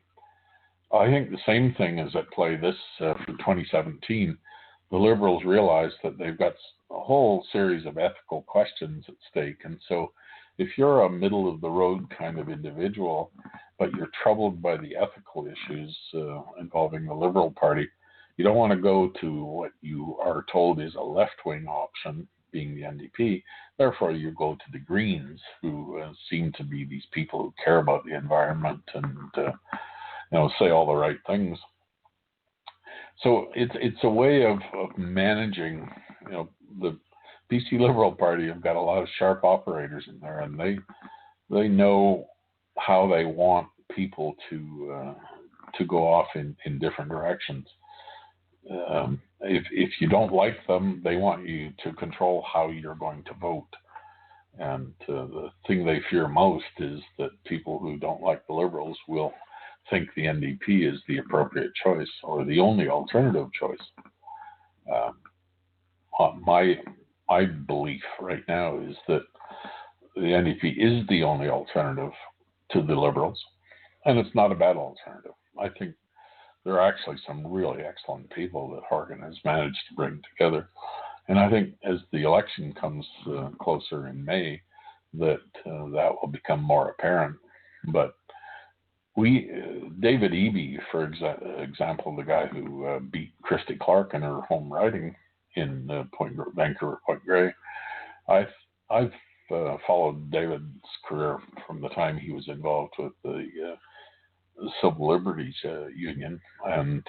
I think the same thing is at play this for 2017. The Liberals realized that they've got a whole series of ethical questions at stake, and so if you're a middle of the road kind of individual, but you're troubled by the ethical issues involving the Liberal Party, you don't want to go to what you are told is a left-wing option, being the NDP. Therefore, you go to the Greens, who seem to be these people who care about the environment and say all the right things. So it's a way of managing. The BC Liberal Party have got a lot of sharp operators in there, and they know how they want people to go off in different directions. If you don't like them, they want you to control how you're going to vote. And the thing they fear most is that people who don't like the Liberals will think the NDP is the appropriate choice or the only alternative choice. My belief right now is that the NDP is the only alternative to the Liberals, and it's not a bad alternative. I think there are actually some really excellent people that Horgan has managed to bring together. And I think as the election comes closer in May, that will become more apparent. But David Eby, for example, the guy who beat Christy Clark in her home riding in Vancouver Point Grey, I've followed David's career from the time he was involved with the Civil Liberties Union, and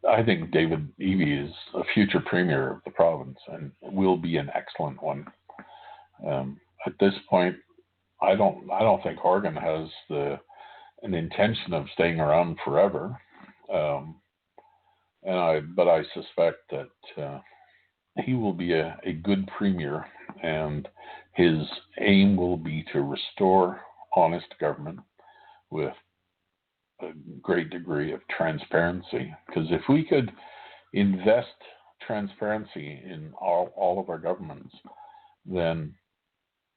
I think David Eby is a future premier of the province and will be an excellent one. At this point, I don't think Horgan has an intention of staying around forever, but I suspect that he will be a good premier, and his aim will be to restore honest government with a great degree of transparency. Because if we could invest transparency in all of our governments, then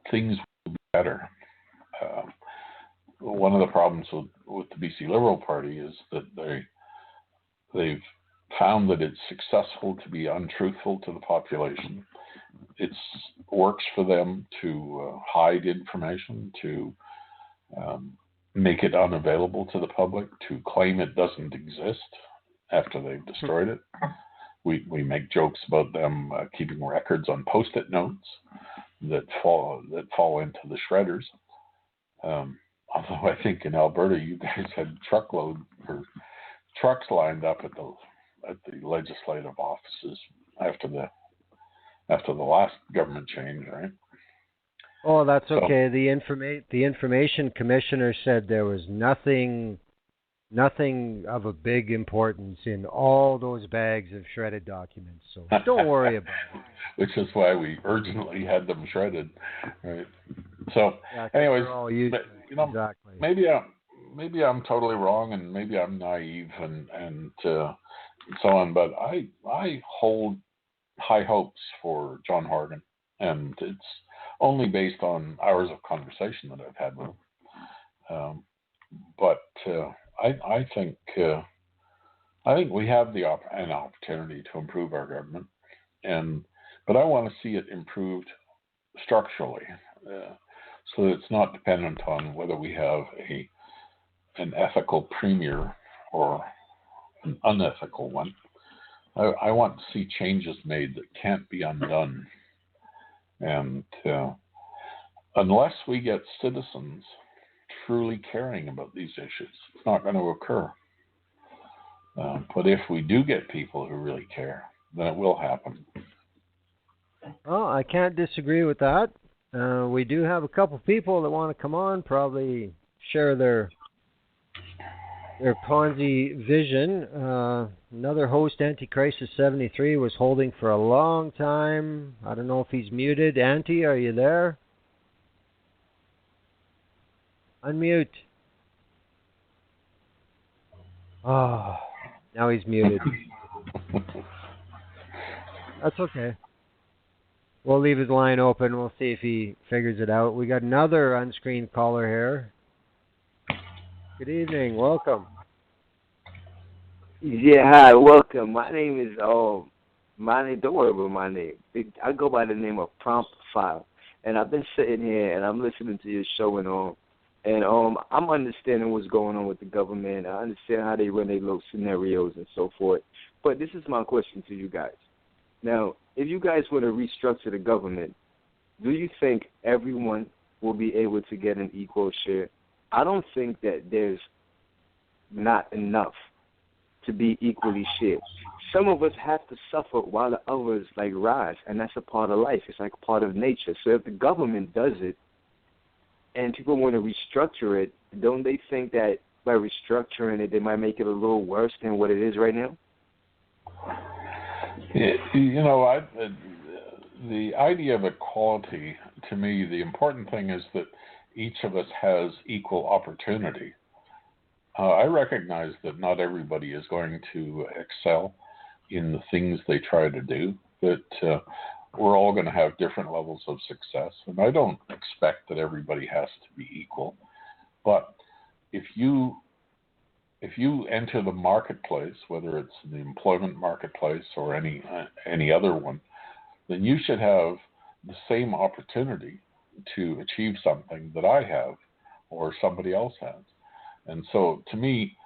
things will be better. One of the problems with the BC Liberal Party is that they've found that it's successful to be untruthful to the population. It works for them to hide information, to make it unavailable to the public, to claim it doesn't exist after they've destroyed it. We make jokes about them keeping records on Post-it notes that fall into the shredders. Although I think in Alberta you guys had trucks lined up at the legislative offices after the last government change, right? Oh, that's okay. The information commissioner said there was nothing of a big importance in all those bags of shredded documents. So don't worry about it. Which is why we urgently had them shredded, right? So, anyways, exactly. Maybe I'm totally wrong, and maybe I'm naive, and so on. But I hold high hopes for John Horgan, and it's only based on hours of conversation that I've had with him. But I think we have an opportunity to improve our government, but I want to see it improved structurally, so that it's not dependent on whether we have an ethical premier or an unethical one. I want to see changes made that can't be undone. And unless we get citizens truly caring about these issues, it's not going to occur. But if we do get people who really care, then it will happen. Well, I can't disagree with that. We do have a couple people that want to come on, probably share their Ponzi vision. Another host, Anticrisis 73, was holding for a long time. I don't know if he's muted. Anti, are you there? Unmute. Oh, now he's muted. That's okay. We'll leave his line open. We'll see if he figures it out. We got another unscreened caller here. Good evening. Welcome. Yeah, hi. Welcome. My name is, don't worry about my name. I go by the name of Prompt File. and I've been sitting here and I'm listening to your show and all, and I'm understanding what's going on with the government. I understand how they run their little scenarios and so forth. But this is my question to you guys. Now, if you guys were to restructure the government, do you think everyone will be able to get an equal share? I don't think that there's not enough to be equally shared. Some of us have to suffer while the others rise, and that's a part of life. It's like a part of nature. So if the government does it and people want to restructure it, don't they think that by restructuring it, they might make it a little worse than what it is right now? The idea of equality, to me, the important thing is that each of us has equal opportunity. I recognize that not everybody is going to excel in the things they try to do, but we're all going to have different levels of success. And I don't expect that everybody has to be equal. But if you enter the marketplace, whether it's the employment marketplace or any other one, then you should have the same opportunity to achieve something that I have or somebody else has. And so, to me,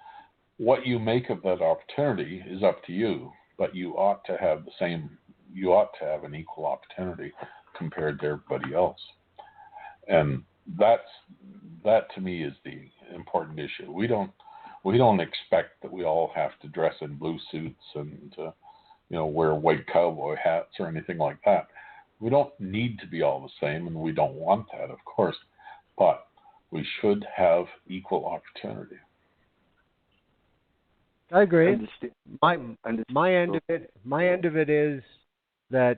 what you make of that opportunity is up to you, but you ought to have an equal opportunity compared to everybody else. And that to me is the important issue. We don't expect that we all have to dress in blue suits and wear white cowboy hats or anything like that. We don't need to be all the same, and we don't want that, of course, but we should have equal opportunity. I agree. My end of it is that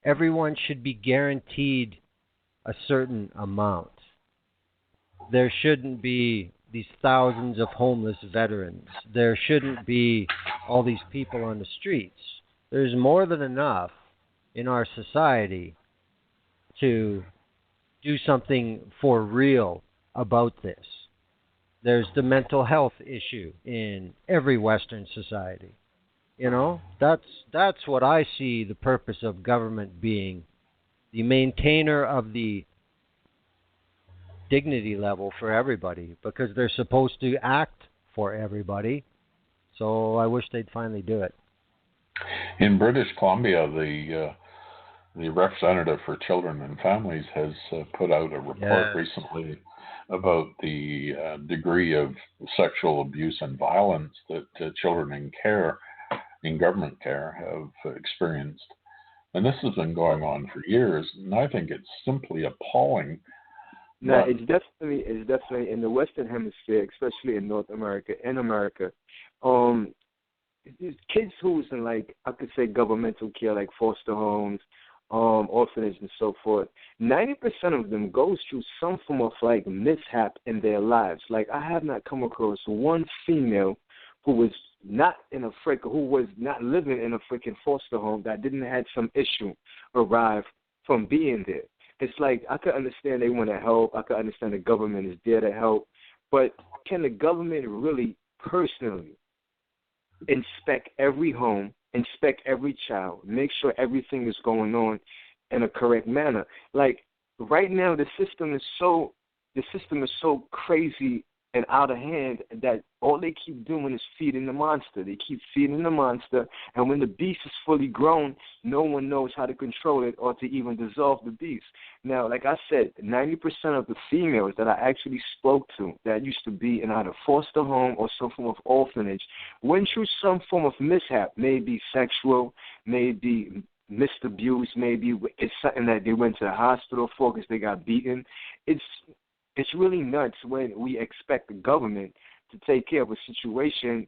everyone should be guaranteed a certain amount. There shouldn't be these thousands of homeless veterans. There shouldn't be all these people on the streets. There's more than enough in our society to do something for real about this. There's the mental health issue in every Western society. That's what I see the purpose of government being, the maintainer of the dignity level for everybody, because they're supposed to act for everybody. So I wish they'd finally do it. In British Columbia, the representative for children and families has put out a report recently about the degree of sexual abuse and violence that children in government care have experienced. And this has been going on for years, and I think it's simply appalling. No, it's definitely in the Western Hemisphere, especially in North America and America. Kids who's in I could say governmental care, like foster homes, orphanage and so forth, 90% of them goes through some form of mishap in their lives. I have not come across one female who was not living in a freaking foster home that didn't have some issue arrive from being there. It's I could understand they want to help. I could understand the government is there to help. But can the government really personally inspect every home, inspect every child, make sure everything is going on in a correct manner? Right now, the system is so crazy and out of hand that all they keep doing is feeding the monster. They keep feeding the monster, and when the beast is fully grown, no one knows how to control it or to even dissolve the beast. Now, like I said, 90% of the females that I actually spoke to that used to be in either foster home or some form of orphanage went through some form of mishap, maybe sexual, maybe misabuse, maybe it's something that they went to the hospital for because they got beaten. It's really nuts when we expect the government to take care of a situation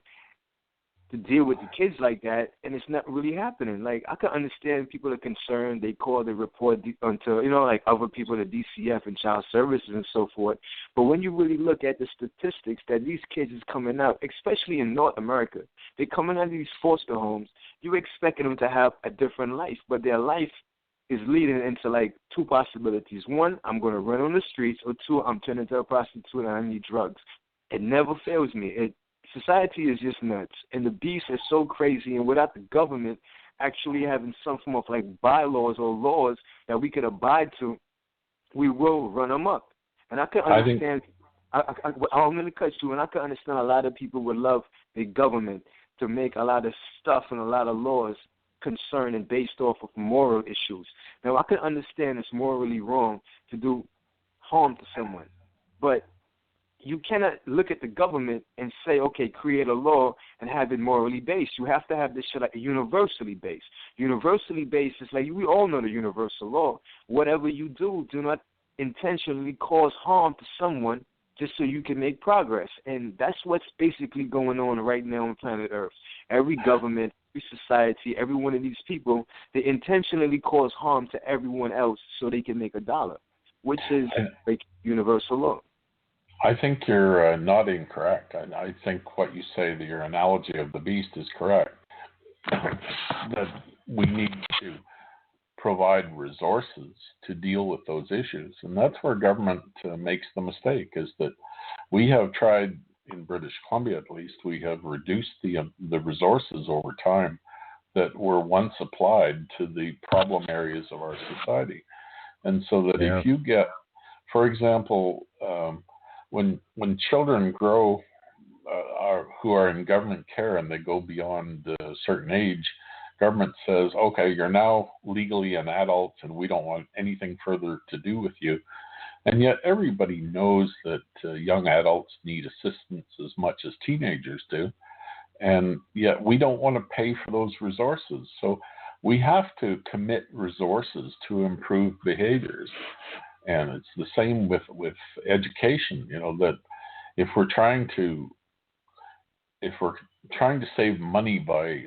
to deal with the kids like that, and it's not really happening. I can understand people are concerned. They call the report unto, other people, the DCF and child services and so forth. But when you really look at the statistics that these kids is coming out, especially in North America, they're coming out of these foster homes, you're expecting them to have a different life, but their life is leading into two possibilities. One, I'm going to run on the streets, or two, I'm turning into a prostitute and I need drugs. It never fails me. Society is just nuts, and the beast is so crazy, and without the government actually having some form of bylaws or laws that we could abide to, we will run amok. And I can understand. I'm going to cut you, and I can understand a lot of people would love the government to make a lot of stuff and a lot of laws concerned and based off of moral issues. Now, I can understand it's morally wrong to do harm to someone, but you cannot look at the government and say, okay, create a law and have it morally based. You have to have this shit like universally based. Universally based is like, we all know the universal law. Whatever you do not intentionally cause harm to someone just so you can make progress. And that's what's basically going on right now on planet Earth. Every government, every society, every one of these people, they intentionally cause harm to everyone else so they can make a dollar, which is like universal law. I think you're not incorrect. I think what you say, that your analogy of the beast is correct. That we need to provide resources to deal with those issues. And that's where government makes the mistake, is that we have tried, in British Columbia at least, we have reduced the resources over time that were once applied to the problem areas of our society. And so that if you get, for example, when children grow who are in government care and they go beyond a certain age, government says, okay, you're now legally an adult and we don't want anything further to do with you. And yet everybody knows that young adults need assistance as much as teenagers do. And yet we don't want to pay for those resources. So we have to commit resources to improve behaviors. And it's the same with education, that if we're trying to save money by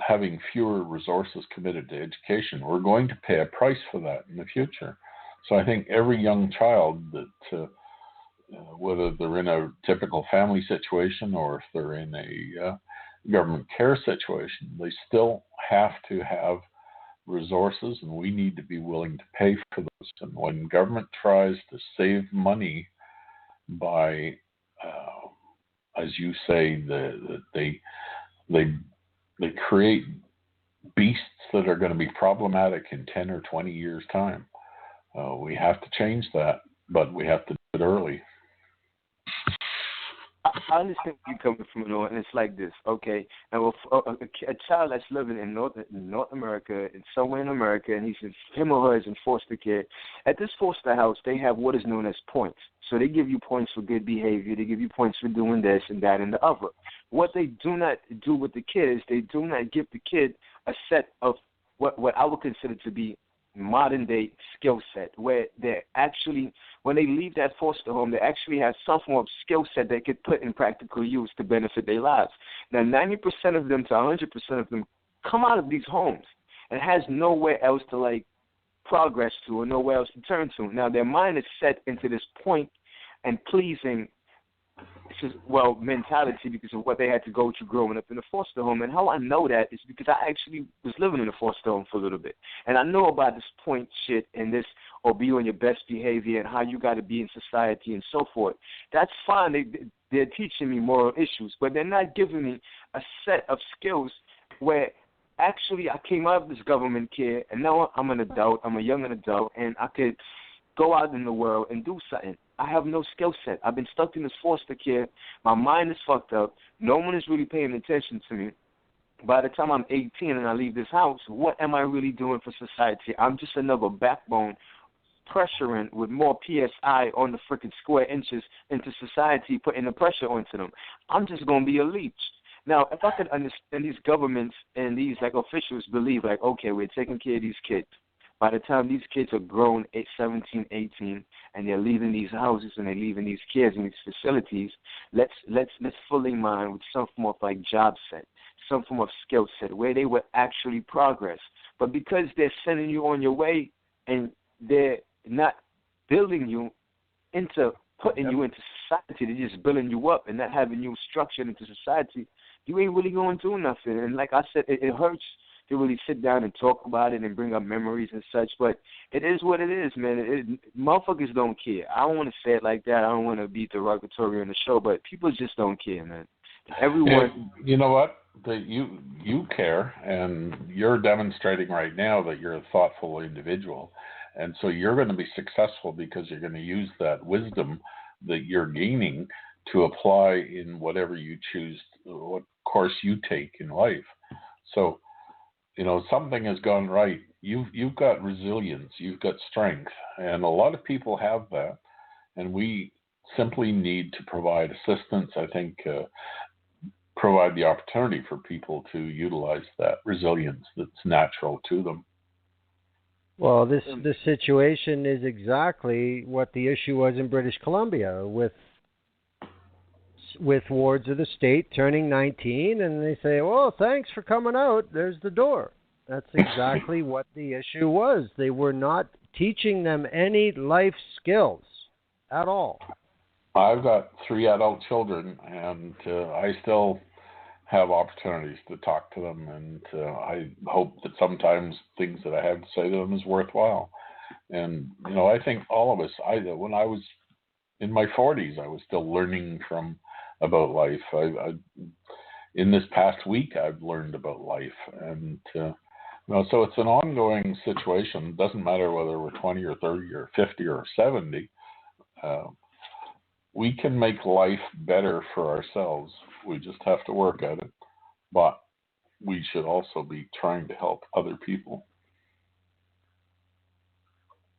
having fewer resources committed to education, we're going to pay a price for that in the future. So I think every young child that, whether they're in a typical family situation or if they're in a government care situation, they still have to have resources, and we need to be willing to pay for those. And when government tries to save money by, as you say, they create beasts that are going to be problematic in 10 or 20 years' time. We have to change that, but we have to do it early. I understand where you're coming from, and it's like this, okay? Now, a child that's living in North America, and somewhere in America, and him or her is in foster care. At this foster house, they have what is known as points. So they give you points for good behavior. They give you points for doing this and that and the other. What they do not do with the kid is they do not give the kid a set of what I would consider to be modern day skill set, where they're actually, when they leave that foster home, they actually have some form of skill set they could put in practical use to benefit their lives. Now, 90% of them to 100% of them come out of these homes and has nowhere else to progress to or nowhere else to turn to. Now, their mind is set into this point and pleasing mentality because of what they had to go through growing up in a foster home. And how I know that is because I actually was living in a foster home for a little bit. And I know about this point shit and this, or be on your best behavior and how you got to be in society and so forth. That's fine. They're teaching me moral issues, but they're not giving me a set of skills where actually I came out of this government care and now I'm an adult, I'm a young adult, and I could go out in the world and do something. I have no skill set. I've been stuck in this foster care. My mind is fucked up. No one is really paying attention to me. By the time I'm 18 and I leave this house, what am I really doing for society? I'm just another backbone pressuring with more PSI on the freaking square inches into society, putting the pressure onto them. I'm just going to be a leech. Now, if I could understand these governments and these officials believe okay, we're taking care of these kids. By the time these kids are grown, 17, 18, and they're leaving these houses and they're leaving these kids in these facilities, let's fully mind with some form of job set, some form of skill set where they would actually progress. But because they're sending you on your way and they're not building you into putting you into society, they're just building you up and not having you structured into society, you ain't really going to do nothing. And like I said, it hurts to really sit down and talk about it and bring up memories and such, but it is what it is, man. Motherfuckers don't care. I don't want to say it like that. I don't want to be derogatory on the show, but people just don't care, man. Everyone. You know what? You care, and you're demonstrating right now that you're a thoughtful individual. And so you're going to be successful because you're going to use that wisdom that you're gaining to apply in whatever you choose, what course you take in life. So, something has gone right. You've got resilience, you've got strength, and a lot of people have that. And we simply need to provide assistance, I think, provide the opportunity for people to utilize that resilience that's natural to them. Well, this situation is exactly what the issue was in British Columbia with wards of the state turning 19, and they say, "Well, thanks for coming out. There's the door." That's exactly what the issue was. They were not teaching them any life skills at all. I've got 3 adult children, and I still have opportunities to talk to them, and I hope that sometimes things that I have to say to them is worthwhile. And I think all of us, when I was in my 40s, I was still learning about life. In this past week, I've learned about life, and so it's an ongoing situation. It doesn't matter whether we're 20 or 30 or 50 or 70. We can make life better for ourselves. We just have to work at it. But we should also be trying to help other people.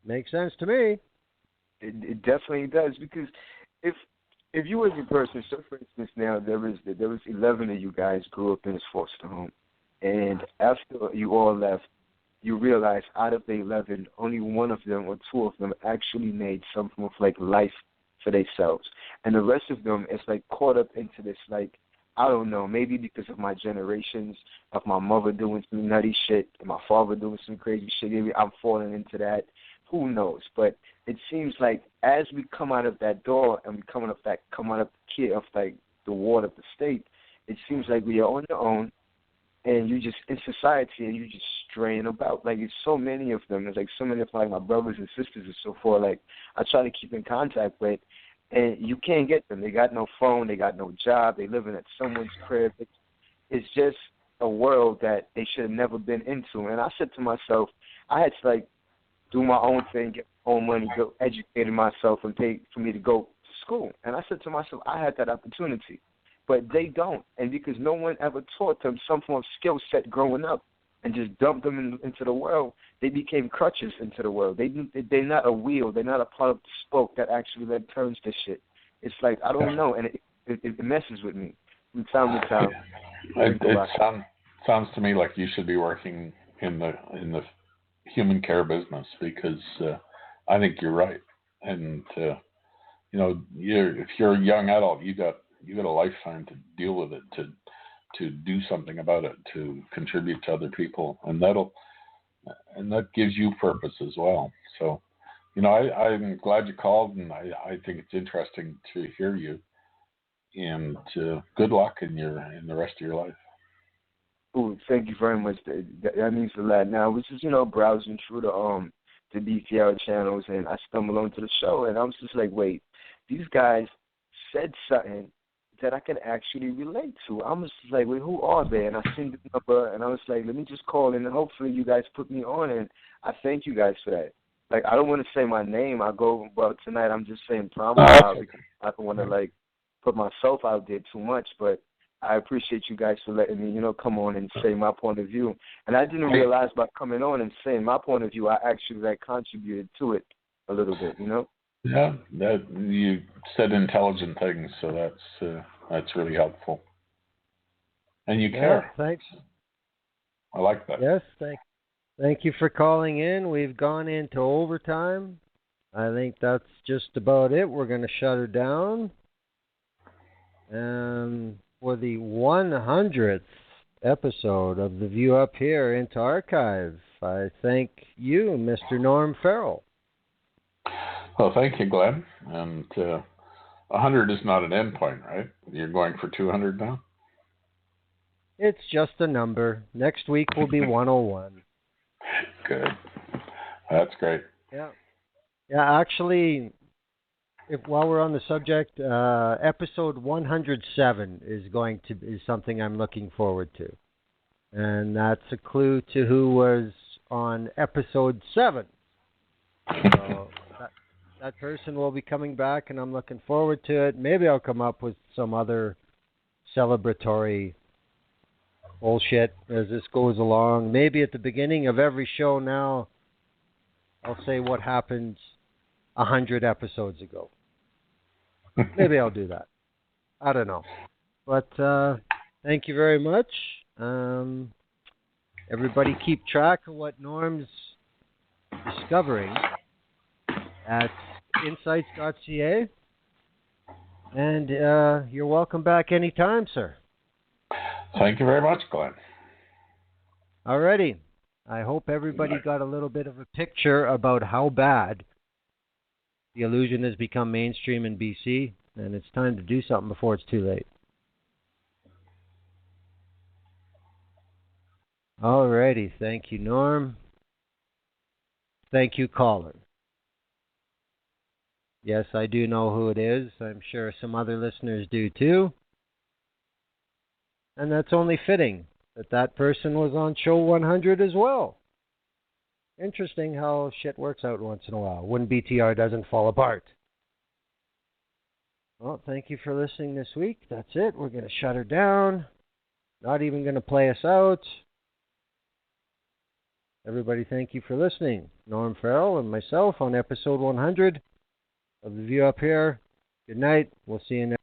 Makes sense to me. It definitely does, because if you as a person, so for instance, now there was 11 of you guys grew up in this foster home, and after you all left, you realize out of the 11, only one of them or 2 of them actually made some form of like life for themselves, and the rest of them is like caught up into this, like, I don't know, maybe because of my generations of my mother doing some nutty shit and my father doing some crazy shit. Maybe I'm falling into that. Who knows? But it seems like as we come out of that door and we come out of the key of like the ward of the state, it seems like we are on your own, and you just in society and you just straying about. Like, it's so many of them. It's like so many of like my brothers and sisters and so forth. Like, I try to keep in contact with. And you can't get them. They got no phone. They got no job. They living at someone's crib. It's just a world that they should have never been into. And I said to myself, I had to like do my own thing, get my own money, go educate myself, and pay for me to go to school. And I said to myself, I had that opportunity, but they don't. And because no one ever taught them some form of skill set growing up, and just dumped them into the world, they became crutches into the world. They're not a wheel. They're not a part of the spoke that actually turns this shit. It's like, I don't know, and it messes with me from time to time. It sounds to me like you should be working in the human care business, because I think you're right. And if you're a young adult, you got a lifetime to deal with it, to do something about it, to contribute to other people, and that gives you purpose as well. So, I'm glad you called, and I think it's interesting to hear you. And good luck in the rest of your life. Oh, thank you very much. That means a lot. Now, I was just browsing through the DPR channels, and I stumbled onto the show, and I was just like, wait, these guys said something that I can actually relate to. I was just like, wait, who are they? And I seen the number, and I was like, let me just call in, and hopefully you guys put me on, and I thank you guys for that. Like, I don't want to say my name. Well, tonight I'm just saying promo because I don't want to, like, put myself out there too much, but I appreciate you guys for letting me, come on and say my point of view. And I didn't realize by coming on and saying my point of view, I actually, like, contributed to it a little bit, Yeah, that you said intelligent things, so that's really helpful. And you care. Thanks. I like that. Yes, thank you for calling in. We've gone into overtime. I think that's just about it. We're going to shut her down. For the 100th episode of The View Up Here into Archive, I thank you, Mr. Norm Farrell. Well, thank you, Glenn. And 100 is not an end point, right? You're going for 200 now? It's just a number. Next week will be 101. Good. That's great. Yeah. Actually, while we're on the subject, episode 107 is something I'm looking forward to, and that's a clue to who was on episode 7. So that person will be coming back, and I'm looking forward to it. Maybe I'll come up with some other celebratory bullshit as this goes along. Maybe at the beginning of every show now, I'll say what happened 100 episodes ago. Maybe I'll do that. I don't know. But thank you very much. Everybody keep track of what Norm's discovering at insights.ca. And you're welcome back anytime, sir. Thank you very much, Glenn. Alrighty. I hope everybody got a little bit of a picture about how bad the illusion has become mainstream in BC, and it's time to do something before it's too late. Alrighty. Thank you, Norm. Thank you, caller. Yes, I do know who it is. I'm sure some other listeners do too. And that's only fitting that person was on show 100 as well. Interesting how shit works out once in a while when BTR doesn't fall apart. Well, thank you for listening this week. That's it. We're going to shut her down. Not even going to play us out. Everybody, thank you for listening. Norm Farrell and myself on episode 100 of The View Up Here. Good night. We'll see you next